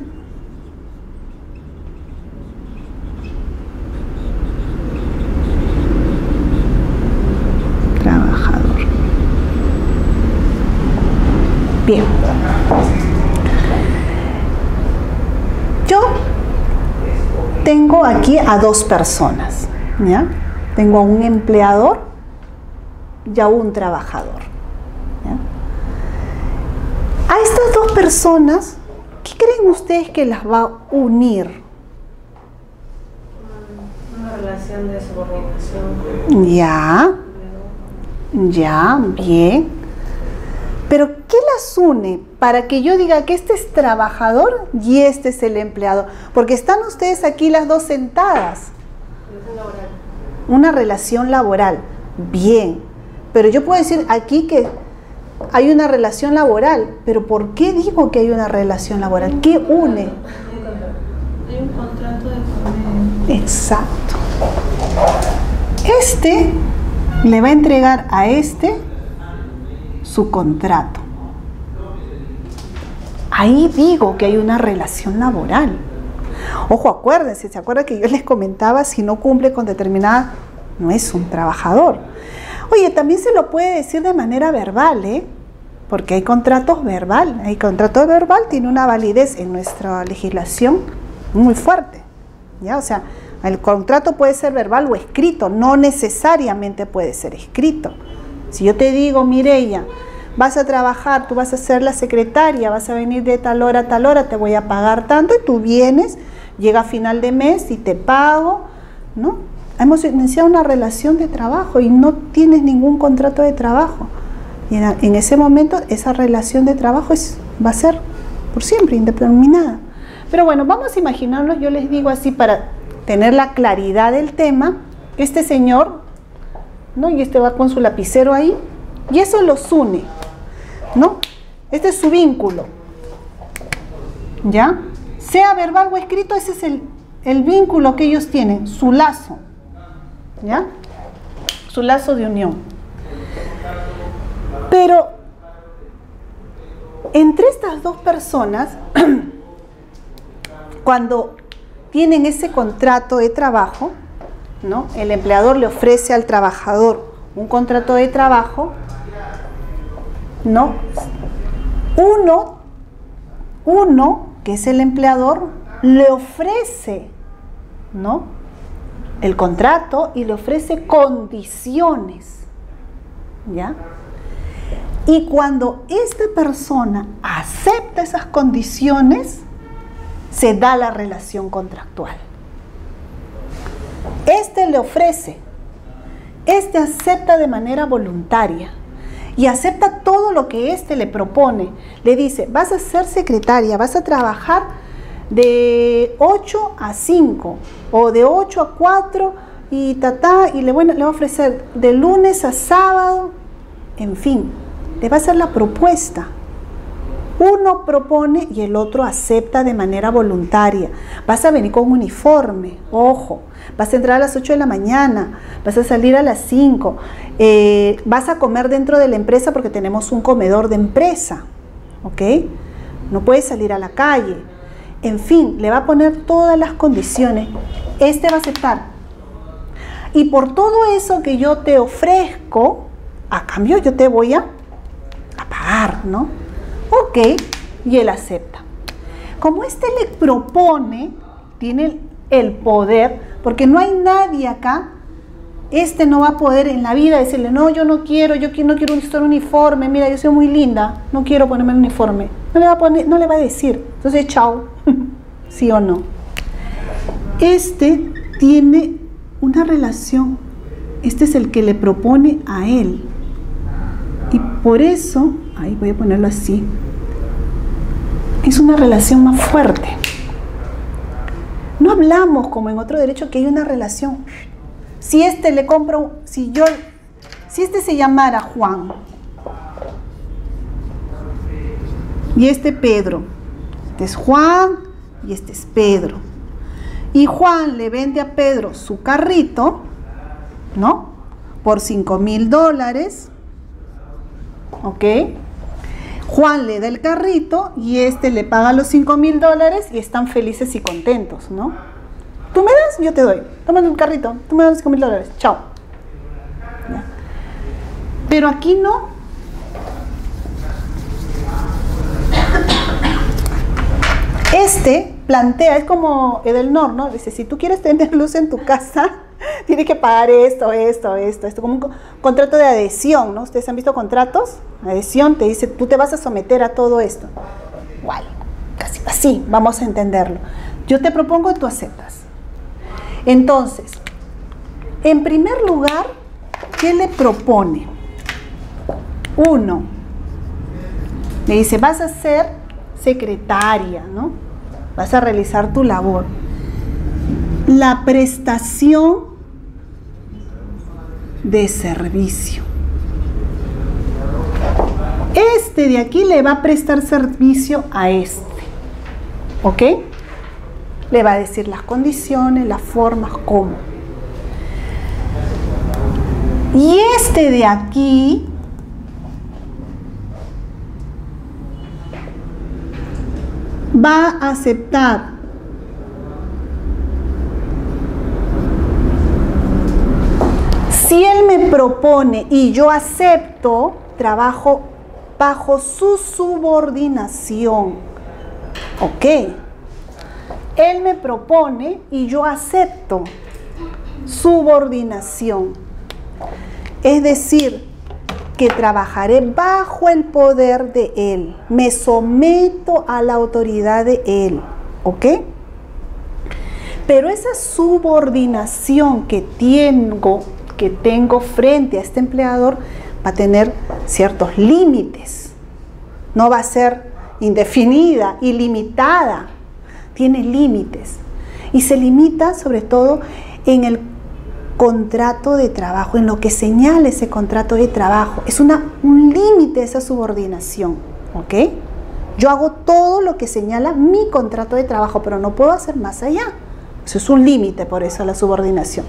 trabajador. Bien. Yo tengo aquí a dos personas, ¿ya? Tengo a un empleador y a un trabajador, ¿ya? A estas dos personas, ¿qué creen ustedes que las va a unir? Una relación de subordinación. Ya, bien. Pero ¿qué las une para que yo diga que este es trabajador y este es el empleado? Porque están ustedes aquí las dos sentadas. Una relación laboral. Bien. Pero yo puedo decir aquí que hay una relación laboral. Pero ¿por qué digo que hay una relación laboral? ¿Qué une? Hay un contrato de convenio. Exacto. Este le va a entregar a este su contrato. Ahí digo que hay una relación laboral. Ojo, acuérdense, ¿se acuerdan que yo les comentaba, si no cumple con determinada, no es un trabajador? Oye, también se lo puede decir de manera verbal, porque hay contratos verbal. El contrato verbal tiene una validez en nuestra legislación muy fuerte, ¿ya? O sea, El contrato puede ser verbal o escrito, no necesariamente puede ser escrito. Si yo te digo, Mireya, vas a trabajar, tú vas a ser la secretaria, vas a venir de tal hora a tal hora, te voy a pagar tanto, y tú vienes, llega a final de mes y te pago, ¿no? Hemos iniciado una relación de trabajo y no tienes ningún contrato de trabajo. Y en ese momento esa relación de trabajo va a ser por siempre, indeterminada. Pero bueno, vamos a imaginarnos, yo les digo así para tener la claridad del tema, este señor, ¿no? Y este va con su lapicero ahí, y eso los une, ¿no? Este es su vínculo, ¿ya? Sea verbal o escrito, ese es el vínculo que ellos tienen, su lazo, ¿ya? Su lazo de unión. Pero entre estas dos personas, cuando tienen ese contrato de trabajo, ¿no? El empleador le ofrece al trabajador un contrato de trabajo, ¿no? Uno, que es el empleador, le ofrece, ¿no? El contrato y le ofrece condiciones, ¿ya? Y cuando esta persona acepta esas condiciones, se da la relación contractual. Este le ofrece, este acepta de manera voluntaria y acepta todo lo que este le propone. Le dice, vas a ser secretaria, vas a trabajar de 8 a 5 o de 8 a 4 y y le va a ofrecer de lunes a sábado, en fin, le va a hacer la propuesta. Uno propone y el otro acepta de manera voluntaria. Vas a venir con uniforme, ojo, vas a entrar a las 8 de la mañana, vas a salir a las 5, vas a comer dentro de la empresa porque tenemos un comedor de empresa, ¿ok? No puedes salir a la calle. En fin, le va a poner todas las condiciones. Este va a aceptar. Y por todo eso que yo te ofrezco, a cambio yo te voy a pagar, ¿no? Ok, y él acepta. Como este le propone, tiene el poder, porque no hay nadie acá, este no va a poder en la vida decirle, no, yo no quiero usar uniforme, mira, yo soy muy linda, no quiero ponerme el uniforme. No le va a decir, entonces chao, sí o no. Este tiene una relación, este es el que le propone a él. Y por eso, ahí voy a ponerlo así, es una relación más fuerte. No hablamos como en otro derecho que hay una relación. Si este le compro, si este se llamara Juan y este Pedro, este es Juan y este es Pedro, y Juan le vende a Pedro su carrito, ¿no? Por $5,000, ¿ok? Juan le da el carrito y este le paga los $5,000 y están felices y contentos, ¿no? Tú me das, yo te doy. Toma el carrito, tú me das los $5,000. Chao. ¿Ya? Pero aquí no. Este plantea, es como Edelnor, ¿no? Dice, si tú quieres tener luz en tu casa, tienes que pagar esto, como un contrato de adhesión, ¿no? Ustedes han visto contratos, adhesión, te dice, tú te vas a someter a todo esto. Igual, casi así, vamos a entenderlo. Yo te propongo y tú aceptas. Entonces, en primer lugar, ¿qué le propone? Uno, le dice, vas a ser secretaria, ¿no? Vas a realizar tu labor. La prestación de servicio. Este de aquí le va a prestar servicio a este, ¿ok? Le va a decir las condiciones, las formas, cómo. Y este de aquí va a aceptar si él me propone y yo acepto, trabajo bajo su subordinación. Ok. Él me propone y yo acepto. Subordinación. Es decir, que trabajaré bajo el poder de Él. Me someto a la autoridad de Él. ¿Ok? Pero esa subordinación que tengo frente a este empleador va a tener ciertos límites. No va a ser indefinida, ilimitada. Tiene límites. Y se limita sobre todo en el contrato de trabajo, en lo que señala ese contrato de trabajo. Es un límite esa subordinación. ¿Ok? Yo hago todo lo que señala mi contrato de trabajo, pero no puedo hacer más allá. Eso es un límite, por eso, a la subordinación.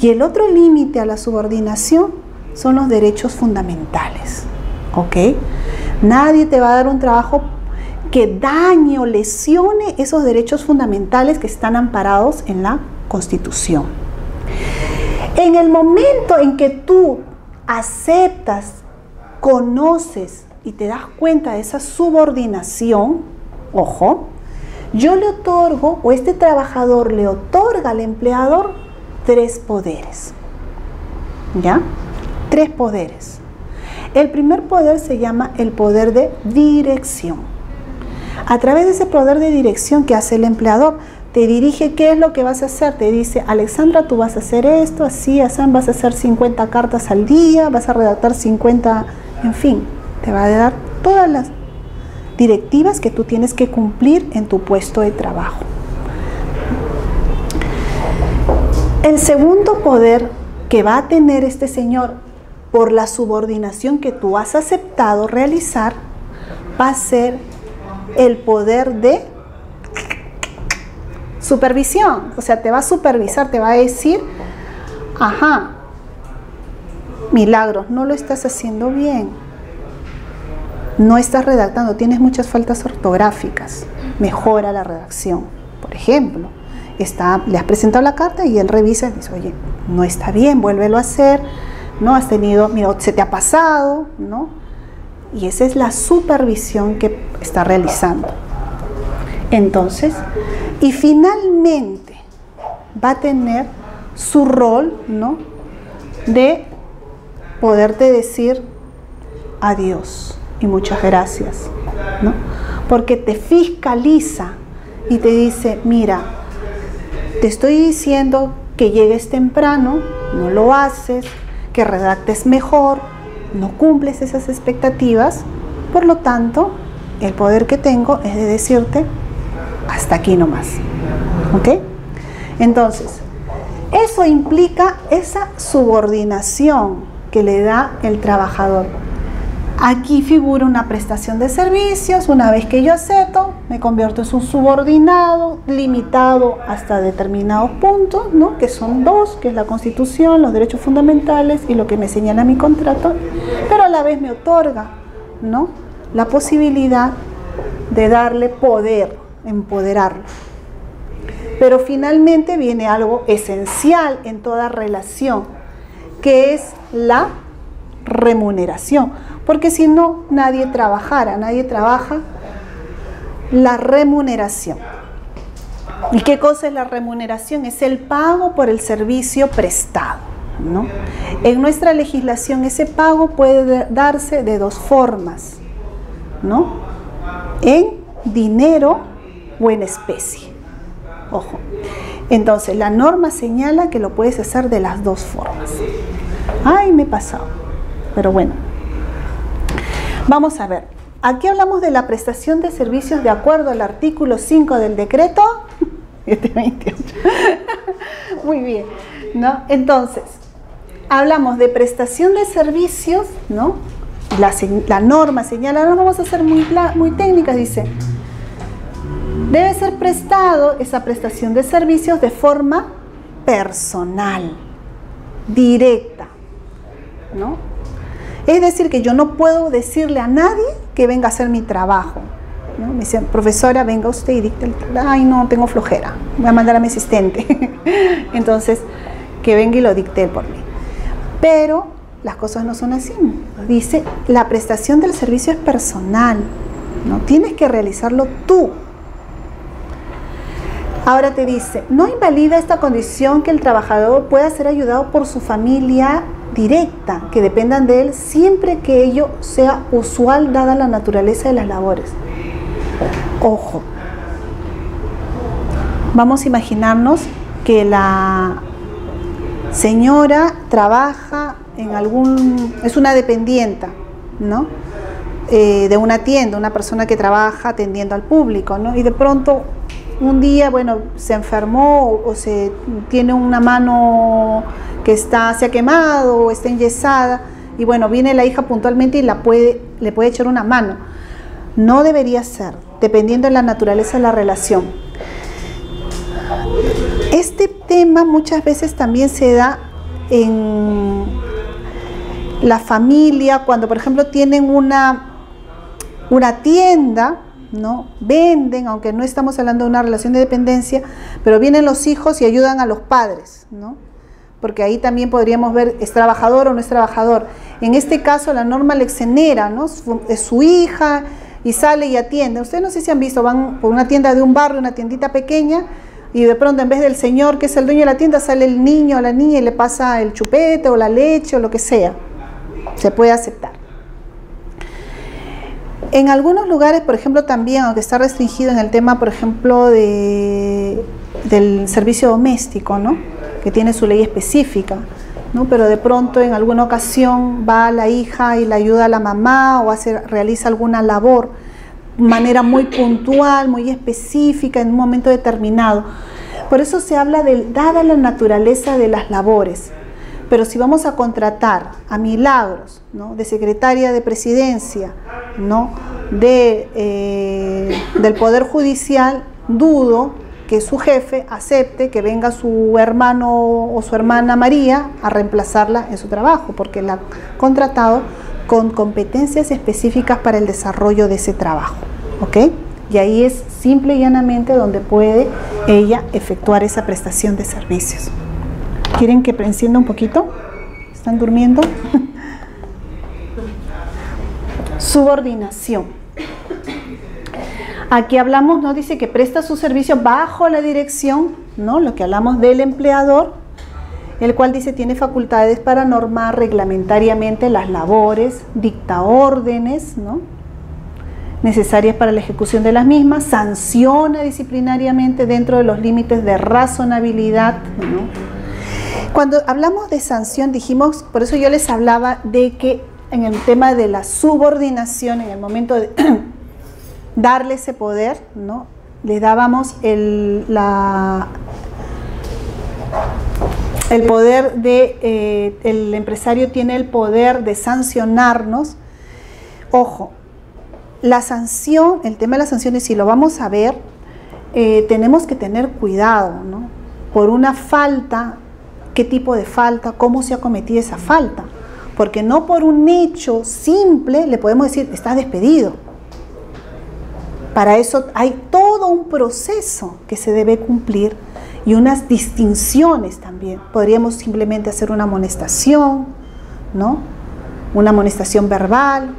Y el otro límite a la subordinación son los derechos fundamentales. ¿Ok? Nadie te va a dar un trabajo que dañe o lesione esos derechos fundamentales que están amparados en la Constitución. En el momento en que tú aceptas, conoces y te das cuenta de esa subordinación, ojo, yo le otorgo, o este trabajador le otorga al empleador 3 poderes. ¿Ya? 3 poderes. El primer poder se llama el poder de dirección. A través de ese poder de dirección que hace el empleador, te dirige qué es lo que vas a hacer. Te dice, Alexandra, tú vas a hacer esto, así, vas a hacer 50 cartas al día, vas a redactar 50, en fin, te va a dar todas las directivas que tú tienes que cumplir en tu puesto de trabajo. El segundo poder que va a tener este señor por la subordinación que tú has aceptado realizar va a ser el poder de supervisión. O sea, te va a supervisar, te va a decir, ajá, Milagros, no lo estás haciendo bien. No estás redactando, tienes muchas faltas ortográficas. Mejora la redacción. Por ejemplo, le has presentado la carta y él revisa y dice, oye, no está bien, vuélvelo a hacer. ¿No? Has tenido, mira, se te ha pasado, ¿no? Y esa es la supervisión que está realizando. Entonces, y finalmente va a tener su rol, ¿no? De poderte decir adiós y muchas gracias, ¿no? Porque te fiscaliza y te dice, mira, te estoy diciendo que llegues temprano, no lo haces, que redactes mejor, no cumples esas expectativas, por lo tanto, el poder que tengo es de decirte, hasta aquí nomás. ¿Ok? Entonces, eso implica esa subordinación que le da el trabajador. Aquí figura una prestación de servicios. Una vez que yo acepto, me convierto en un subordinado, limitado hasta determinados puntos, ¿no? Que son 2, que es la Constitución, los derechos fundamentales y lo que me señala mi contrato, pero a la vez me otorga, ¿no? La posibilidad de darle poder, empoderarlo. Pero finalmente viene algo esencial en toda relación, que es la remuneración. Porque si no, nadie trabaja la remuneración. ¿Y qué cosa es la remuneración? Es el pago por el servicio prestado, ¿no? En nuestra legislación ese pago puede darse de 2 formas, ¿no? En dinero o en especie. Ojo. Entonces, la norma señala que lo puedes hacer de las 2 formas. Ay, me he pasado. Pero bueno. Vamos a ver. Aquí hablamos de la prestación de servicios de acuerdo al artículo 5 del decreto 728. Muy bien, ¿no? Entonces, hablamos de prestación de servicios, ¿no? La norma señala, no vamos a ser muy técnicas, dice, debe ser prestado esa prestación de servicios de forma personal, directa, ¿no? Es decir, que yo no puedo decirle a nadie que venga a hacer mi trabajo, ¿no? Me dicen, profesora, venga usted y dicte el trabajo. Ay, no, tengo flojera, voy a mandar a mi asistente. Entonces, que venga y lo dicte por mí. Pero las cosas no son así. Dice, la prestación del servicio es personal, ¿no? Tienes que realizarlo tú. Ahora te dice, no invalida esta condición que el trabajador pueda ser ayudado por su familia directa, que dependan de él, siempre que ello sea usual dada la naturaleza de las labores. Ojo, vamos a imaginarnos que la señora trabaja en es una dependienta, ¿no? De una tienda, una persona que trabaja atendiendo al público, ¿no? Y de pronto un día, bueno, se enfermó o se tiene una mano que se ha quemado o está enyesada y bueno, viene la hija puntualmente y le puede echar una mano. No debería ser, dependiendo de la naturaleza de la relación. Este tema muchas veces también se da en la familia, cuando por ejemplo tienen una tienda, ¿no? Venden, aunque no estamos hablando de una relación de dependencia, pero vienen los hijos y ayudan a los padres, ¿no? Porque ahí también podríamos ver, ¿es trabajador o no es trabajador? En este caso la norma le exonera, ¿no? Es su hija y sale y atiende. Ustedes no sé si han visto, van por una tienda de un barrio, una tiendita pequeña, y de pronto en vez del señor que es el dueño de la tienda, sale el niño o la niña y le pasa el chupete o la leche o lo que sea. Se puede aceptar. En algunos lugares, por ejemplo, también, aunque está restringido en el tema, por ejemplo, del servicio doméstico, ¿no? Que tiene su ley específica, ¿no? Pero de pronto en alguna ocasión va la hija y le ayuda a la mamá o realiza alguna labor de manera muy puntual, muy específica, en un momento determinado. Por eso se habla dada la naturaleza de las labores. Pero si vamos a contratar a Milagros, ¿no? De secretaria de presidencia, ¿no? Del Poder Judicial, dudo que su jefe acepte que venga su hermano o su hermana María a reemplazarla en su trabajo, porque la ha contratado con competencias específicas para el desarrollo de ese trabajo, ¿ok? Y ahí es simple y llanamente donde puede ella efectuar esa prestación de servicios. ¿Quieren que encienda un poquito? ¿Están durmiendo? Subordinación. Aquí hablamos, ¿no? Dice que presta su servicio bajo la dirección, ¿no? Lo que hablamos del empleador, el cual dice tiene facultades para normar reglamentariamente las labores, dicta órdenes, ¿no? Necesarias para la ejecución de las mismas, sanciona disciplinariamente dentro de los límites de razonabilidad, ¿no? Cuando hablamos de sanción dijimos, por eso yo les hablaba de que en el tema de la subordinación, en el momento de darle ese poder, ¿no? Le dábamos el poder de, el empresario tiene el poder de sancionarnos. Ojo, la sanción, el tema de las sanciones, si lo vamos a ver, tenemos que tener cuidado, ¿no? Por una falta, ¿qué tipo de falta? ¿Cómo se ha cometido esa falta? Porque no por un hecho simple le podemos decir, estás despedido. Para eso hay todo un proceso que se debe cumplir y unas distinciones también. Podríamos simplemente hacer una amonestación, ¿no? Una amonestación verbal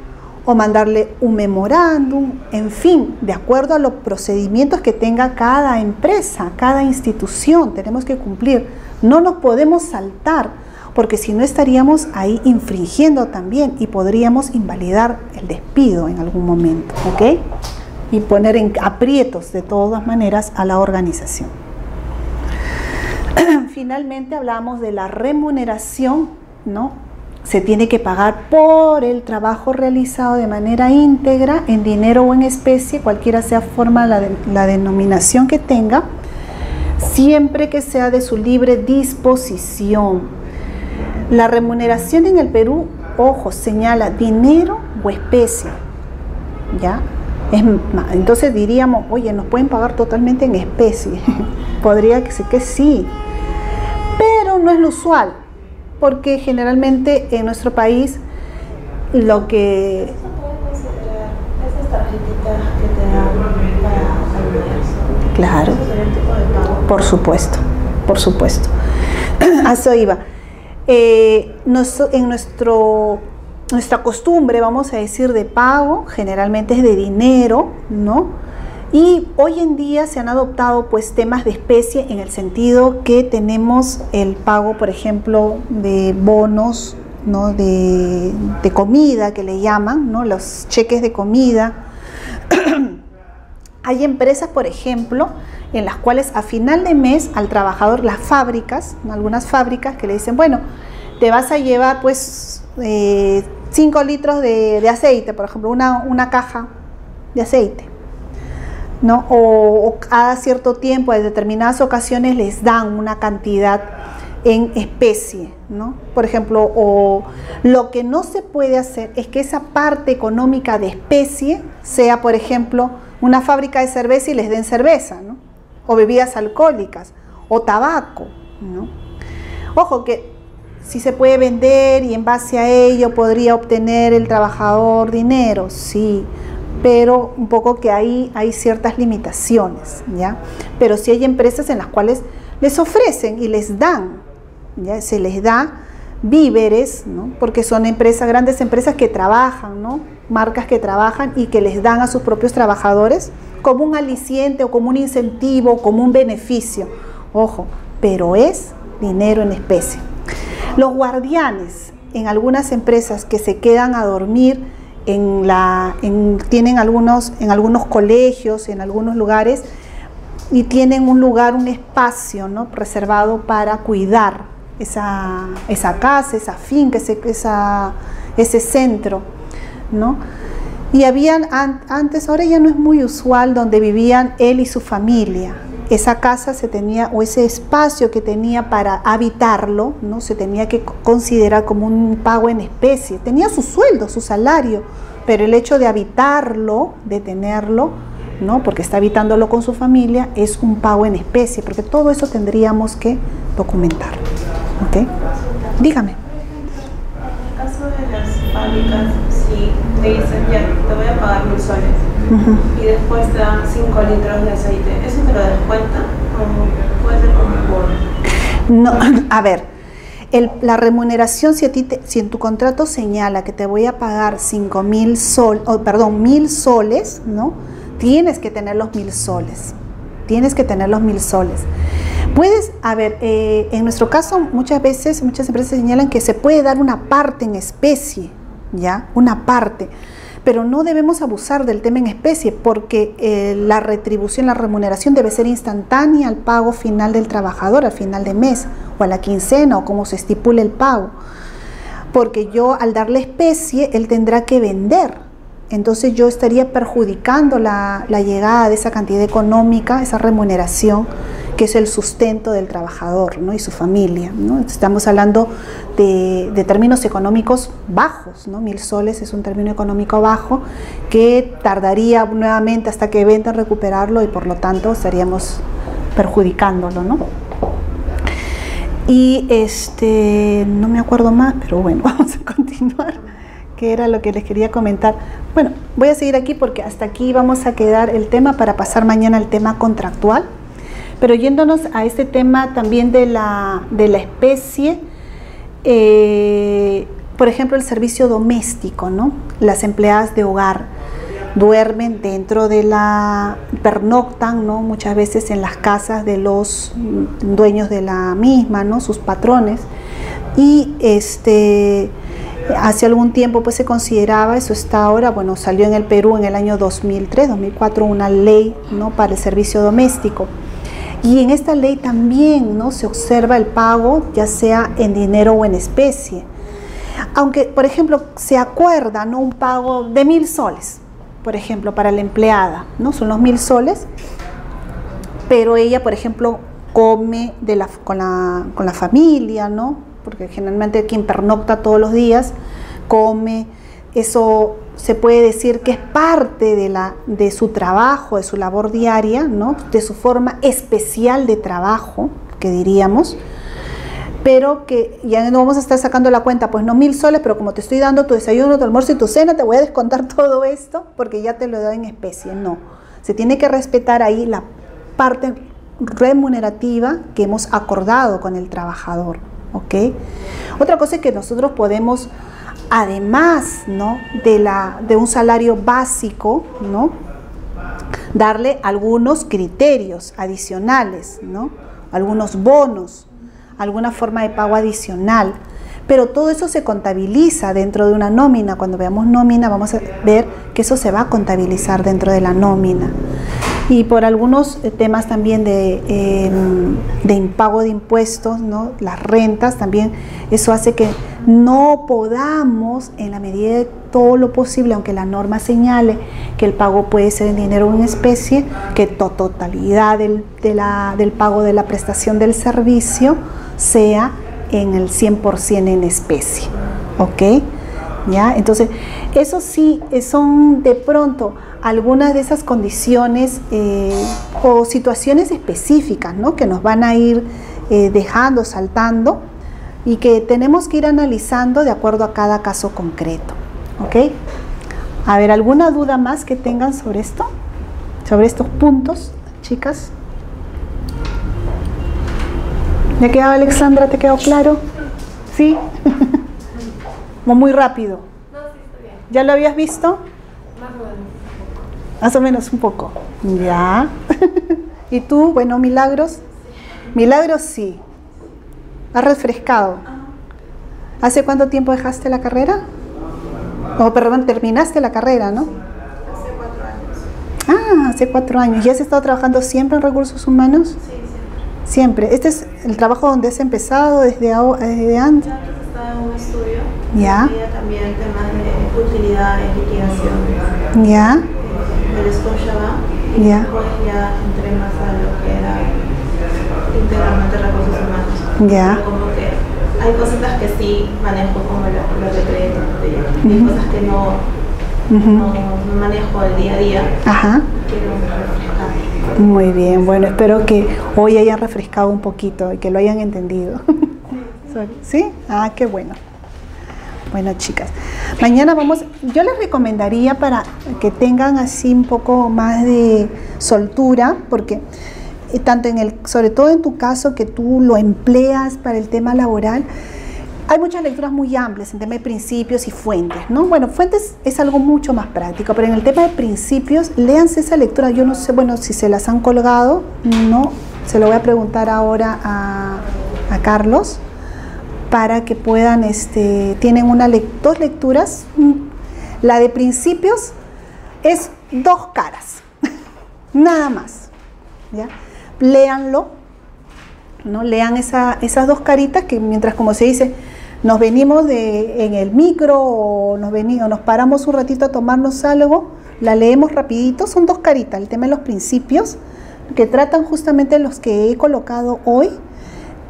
o mandarle un memorándum, en fin, de acuerdo a los procedimientos que tenga cada empresa, cada institución, tenemos que cumplir. No nos podemos saltar, porque si no estaríamos ahí infringiendo también y podríamos invalidar el despido en algún momento, ¿ok? Y poner en aprietos de todas maneras a la organización. Finalmente hablamos de la remuneración, ¿no? Se tiene que pagar por el trabajo realizado de manera íntegra, en dinero o en especie, cualquiera sea forma la denominación que tenga, siempre que sea de su libre disposición. La remuneración en el Perú, ojo, señala dinero o especie, ¿ya? Entonces diríamos, oye, nos pueden pagar totalmente en especie. Podría ser que sí, pero no es lo usual, porque generalmente en nuestro país lo que... ¿Eso puede considerar esas tarjetitas que te dan para Claro, ¿eso sería un tipo de pago? por supuesto, por supuesto. A eso iba. En nuestra costumbre, vamos a decir, de pago, generalmente es de dinero, ¿no? Y hoy en día se han adoptado pues temas de especie en el sentido que tenemos el pago, por ejemplo, de bonos, ¿no? de comida que le llaman, ¿no? Los cheques de comida. Hay empresas, por ejemplo, en las cuales a final de mes al trabajador, las fábricas, algunas fábricas que le dicen, bueno, te vas a llevar pues 5 litros de aceite, por ejemplo, una caja de aceite, ¿no? O cada cierto tiempo, en determinadas ocasiones, les dan una cantidad en especie, ¿no? Por ejemplo, o lo que no se puede hacer es que esa parte económica de especie sea, por ejemplo, una fábrica de cerveza y les den cerveza, ¿no? O bebidas alcohólicas, o tabaco, ¿no? Ojo que sí se puede vender y en base a ello podría obtener el trabajador dinero, sí, pero un poco que ahí hay ciertas limitaciones, ¿ya? Pero sí hay empresas en las cuales les ofrecen y les dan, ¿ya? Se les da víveres, ¿no? Porque son empresas, grandes empresas que trabajan, ¿no? Marcas que trabajan y que les dan a sus propios trabajadores como un aliciente o como un incentivo o como un beneficio. Ojo, pero es dinero en especie. Los guardianes en algunas empresas que se quedan a dormir tienen en algunos colegios, en algunos lugares, y tienen un lugar, un espacio, ¿no? Reservado para cuidar esa casa, esa finca, ese centro, ¿no? Y habían antes, ahora ya no es muy usual, donde vivían él y su familia. Esa casa se tenía, o ese espacio que tenía para habitarlo, ¿no? Se tenía que considerar como un pago en especie. Tenía su sueldo, su salario, pero el hecho de habitarlo, de tenerlo, ¿no? Porque está habitándolo con su familia, es un pago en especie, porque todo eso tendríamos que documentar. ¿Ok? Dígame. En el caso de las fábricas, si te dicen, ya, te voy a pagar 1.000 soles, y después te dan 5 litros de aceite, ¿eso te lo descuentan? ¿O puede ser como un bono? No, a ver, la remuneración, si en tu contrato señala que te voy a pagar 1.000 soles, ¿no? Tienes que tener los 1.000 soles. Tienes que tener los 1.000 soles. Puedes, a ver, en nuestro caso muchas veces, muchas empresas señalan que se puede dar una parte en especie, ¿ya? Una parte, pero no debemos abusar del tema en especie porque la retribución, la remuneración debe ser instantánea al pago final del trabajador, al final de mes, o a la quincena, o como se estipule el pago. Porque yo al darle especie, él tendrá que vender. Entonces yo estaría perjudicando la llegada de esa cantidad económica, esa remuneración, que es el sustento del trabajador, ¿no? Y su familia, ¿no? Estamos hablando de términos económicos bajos, ¿no? 1.000 soles es un término económico bajo que tardaría nuevamente hasta que venda en recuperarlo y por lo tanto estaríamos perjudicándolo, ¿no? Y no me acuerdo más, pero bueno, vamos a continuar. ¿Qué era lo que les quería comentar? Bueno, voy a seguir aquí porque hasta aquí vamos a quedar el tema para pasar mañana al tema contractual. Pero yéndonos a este tema también de la especie, por ejemplo, el servicio doméstico, ¿no? Las empleadas de hogar duermen dentro de pernoctan, ¿no? Muchas veces en las casas de los dueños de la misma, ¿no? Sus patrones. Y hace algún tiempo pues se consideraba, eso está ahora, bueno, salió en el Perú en el año 2003, 2004 una ley, ¿no? Para el servicio doméstico. Y en esta ley también, ¿no? Se observa el pago, ya sea en dinero o en especie. Aunque, por ejemplo, se acuerda, ¿no? Un pago de 1.000 soles, por ejemplo, para la empleada, ¿no? Son los 1.000 soles, pero ella, por ejemplo, come con la familia, ¿no? Porque generalmente quien pernocta todos los días come, eso se puede decir que es parte de su trabajo, de su labor diaria, ¿no? De su forma especial de trabajo, que diríamos, pero que ya no vamos a estar sacando la cuenta, pues no 1.000 soles, pero como te estoy dando tu desayuno, tu almuerzo y tu cena, te voy a descontar todo esto porque ya te lo doy en especie. No, se tiene que respetar ahí la parte remunerativa que hemos acordado con el trabajador. ¿Ok? Otra cosa es que nosotros podemos, además, ¿no? de un salario básico, ¿no? darle algunos criterios adicionales, ¿no? Algunos bonos, alguna forma de pago adicional. Pero todo eso se contabiliza dentro de una nómina. Cuando veamos nómina vamos a ver que eso se va a contabilizar dentro de la nómina. Y por algunos temas también de impago de impuestos, ¿no? Las rentas también, eso hace que no podamos, en la medida de todo lo posible, aunque la norma señale que el pago puede ser en dinero o en especie, que totalidad del pago de la prestación del servicio sea en el 100% en especie, ¿ok? ¿Ya? Entonces, eso sí, son de pronto algunas de esas condiciones o situaciones específicas, ¿no? Que nos van a ir dejando, saltando, y que tenemos que ir analizando de acuerdo a cada caso concreto, ¿ok? A ver, ¿alguna duda más que tengan sobre esto? Sobre estos puntos, chicas. ¿Ya quedó, Alexandra? ¿Te quedó claro? ¿Sí? Muy rápido. No, sí, está bien. ¿Ya lo habías visto? Más o menos. Más o menos un poco. Ya. ¿Y tú? Bueno, Milagros. Milagros sí. ¿Has refrescado? ¿Hace cuánto tiempo dejaste la carrera? Oh, perdón, terminaste la carrera, ¿no? Hace 4 años. Ah, hace 4 años. ¿Y has estado trabajando siempre en recursos humanos? Sí, siempre. Siempre. ¿Este es el trabajo donde has empezado desde antes? Ya antes estaba en un estudio. Ya. Había también temas de utilidad y liquidación. Ya. Del Scotiabank. Y Ya. después ya entré más a lo que era integralmente recursos humanos. Ya. Pero como que hay cositas que sí manejo, como los de crédito. Hay cosas que no manejo el día a día. Ajá. Quiero refrescar. Muy bien, bueno, espero que hoy hayan refrescado un poquito y que lo hayan entendido. ¿Sí? Ah, qué bueno. Bueno, chicas, mañana yo les recomendaría para que tengan así un poco más de soltura, porque tanto sobre todo en tu caso que tú lo empleas para el tema laboral, hay muchas lecturas muy amplias en tema de principios y fuentes, ¿no? Bueno, fuentes es algo mucho más práctico, pero en el tema de principios, léanse esa lectura. Yo no sé, bueno, si se las han colgado, no, se lo voy a preguntar ahora a Carlos, para que puedan, tienen dos lecturas. La de principios es 2 caras, nada más, ¿ya? Léanlo, ¿no? Lean esas 2 caritas que mientras, como se dice, nos venimos en el micro o nos paramos un ratito a tomarnos algo, la leemos rapidito. Son 2 caritas, el tema de los principios, que tratan justamente los que he colocado hoy,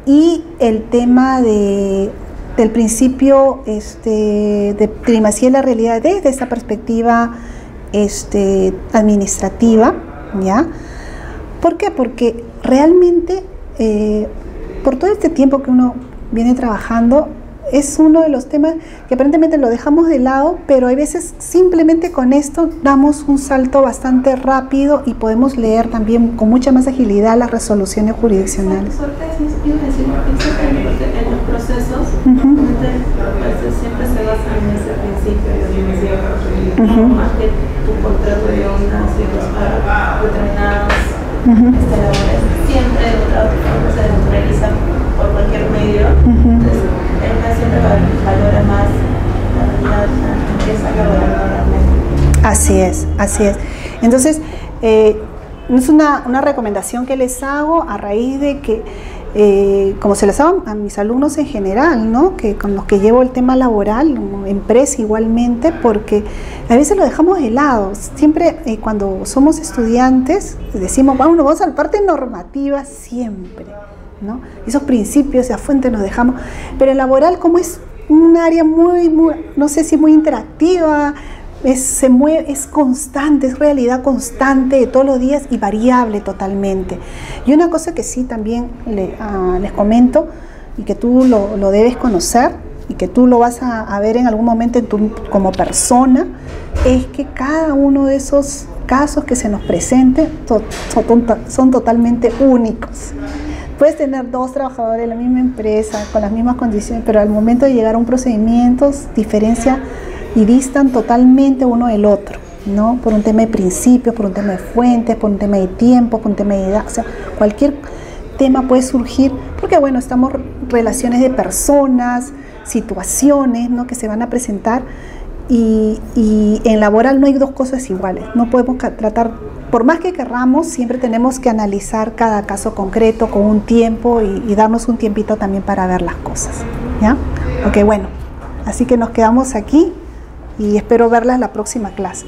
y el tema del principio de primacía de la realidad desde esa perspectiva administrativa, ¿ya? ¿Por qué? Porque realmente por todo este tiempo que uno viene trabajando, es uno de los temas que aparentemente lo dejamos de lado, pero hay veces simplemente con esto damos un salto bastante rápido y podemos leer también con mucha más agilidad las resoluciones jurisdiccionales. En los procesos, siempre se basan en ese principio de más que tu contrato de obligaciones para determinadas labores. Siempre de otra forma se realiza por cualquier medio. Entonces, siempre valora más la empresa laboral realmente. Así es, así es. Entonces, es una recomendación que les hago a raíz de que, como se las hago a mis alumnos en general, ¿no? Que con los que llevo el tema laboral, empresa igualmente, porque a veces lo dejamos de lado. Siempre cuando somos estudiantes decimos, vamos a la parte normativa siempre, ¿no? Esos principios, esa fuente nos dejamos, pero el laboral, como es un área muy, no sé si muy interactiva, se mueve, es constante, es realidad constante de todos los días y variable totalmente. Y una cosa que sí también les comento, y que tú lo debes conocer y que tú lo vas a ver en algún momento como persona, es que cada uno de esos casos que se nos presenten son totalmente únicos. Puedes tener 2 trabajadores en la misma empresa, con las mismas condiciones, pero al momento de llegar a un procedimiento, diferencia y distan totalmente uno del otro, ¿no? Por un tema de principios, por un tema de fuentes, por un tema de tiempo, por un tema de edad, o sea, cualquier tema puede surgir, porque bueno, estamos relaciones de personas, situaciones, ¿no? que se van a presentar, y en laboral no hay dos cosas iguales, no podemos tratar, por más que querramos, siempre tenemos que analizar cada caso concreto con un tiempo y darnos un tiempito también para ver las cosas, ¿ya? Ok, bueno, así que nos quedamos aquí y espero verlas la próxima clase.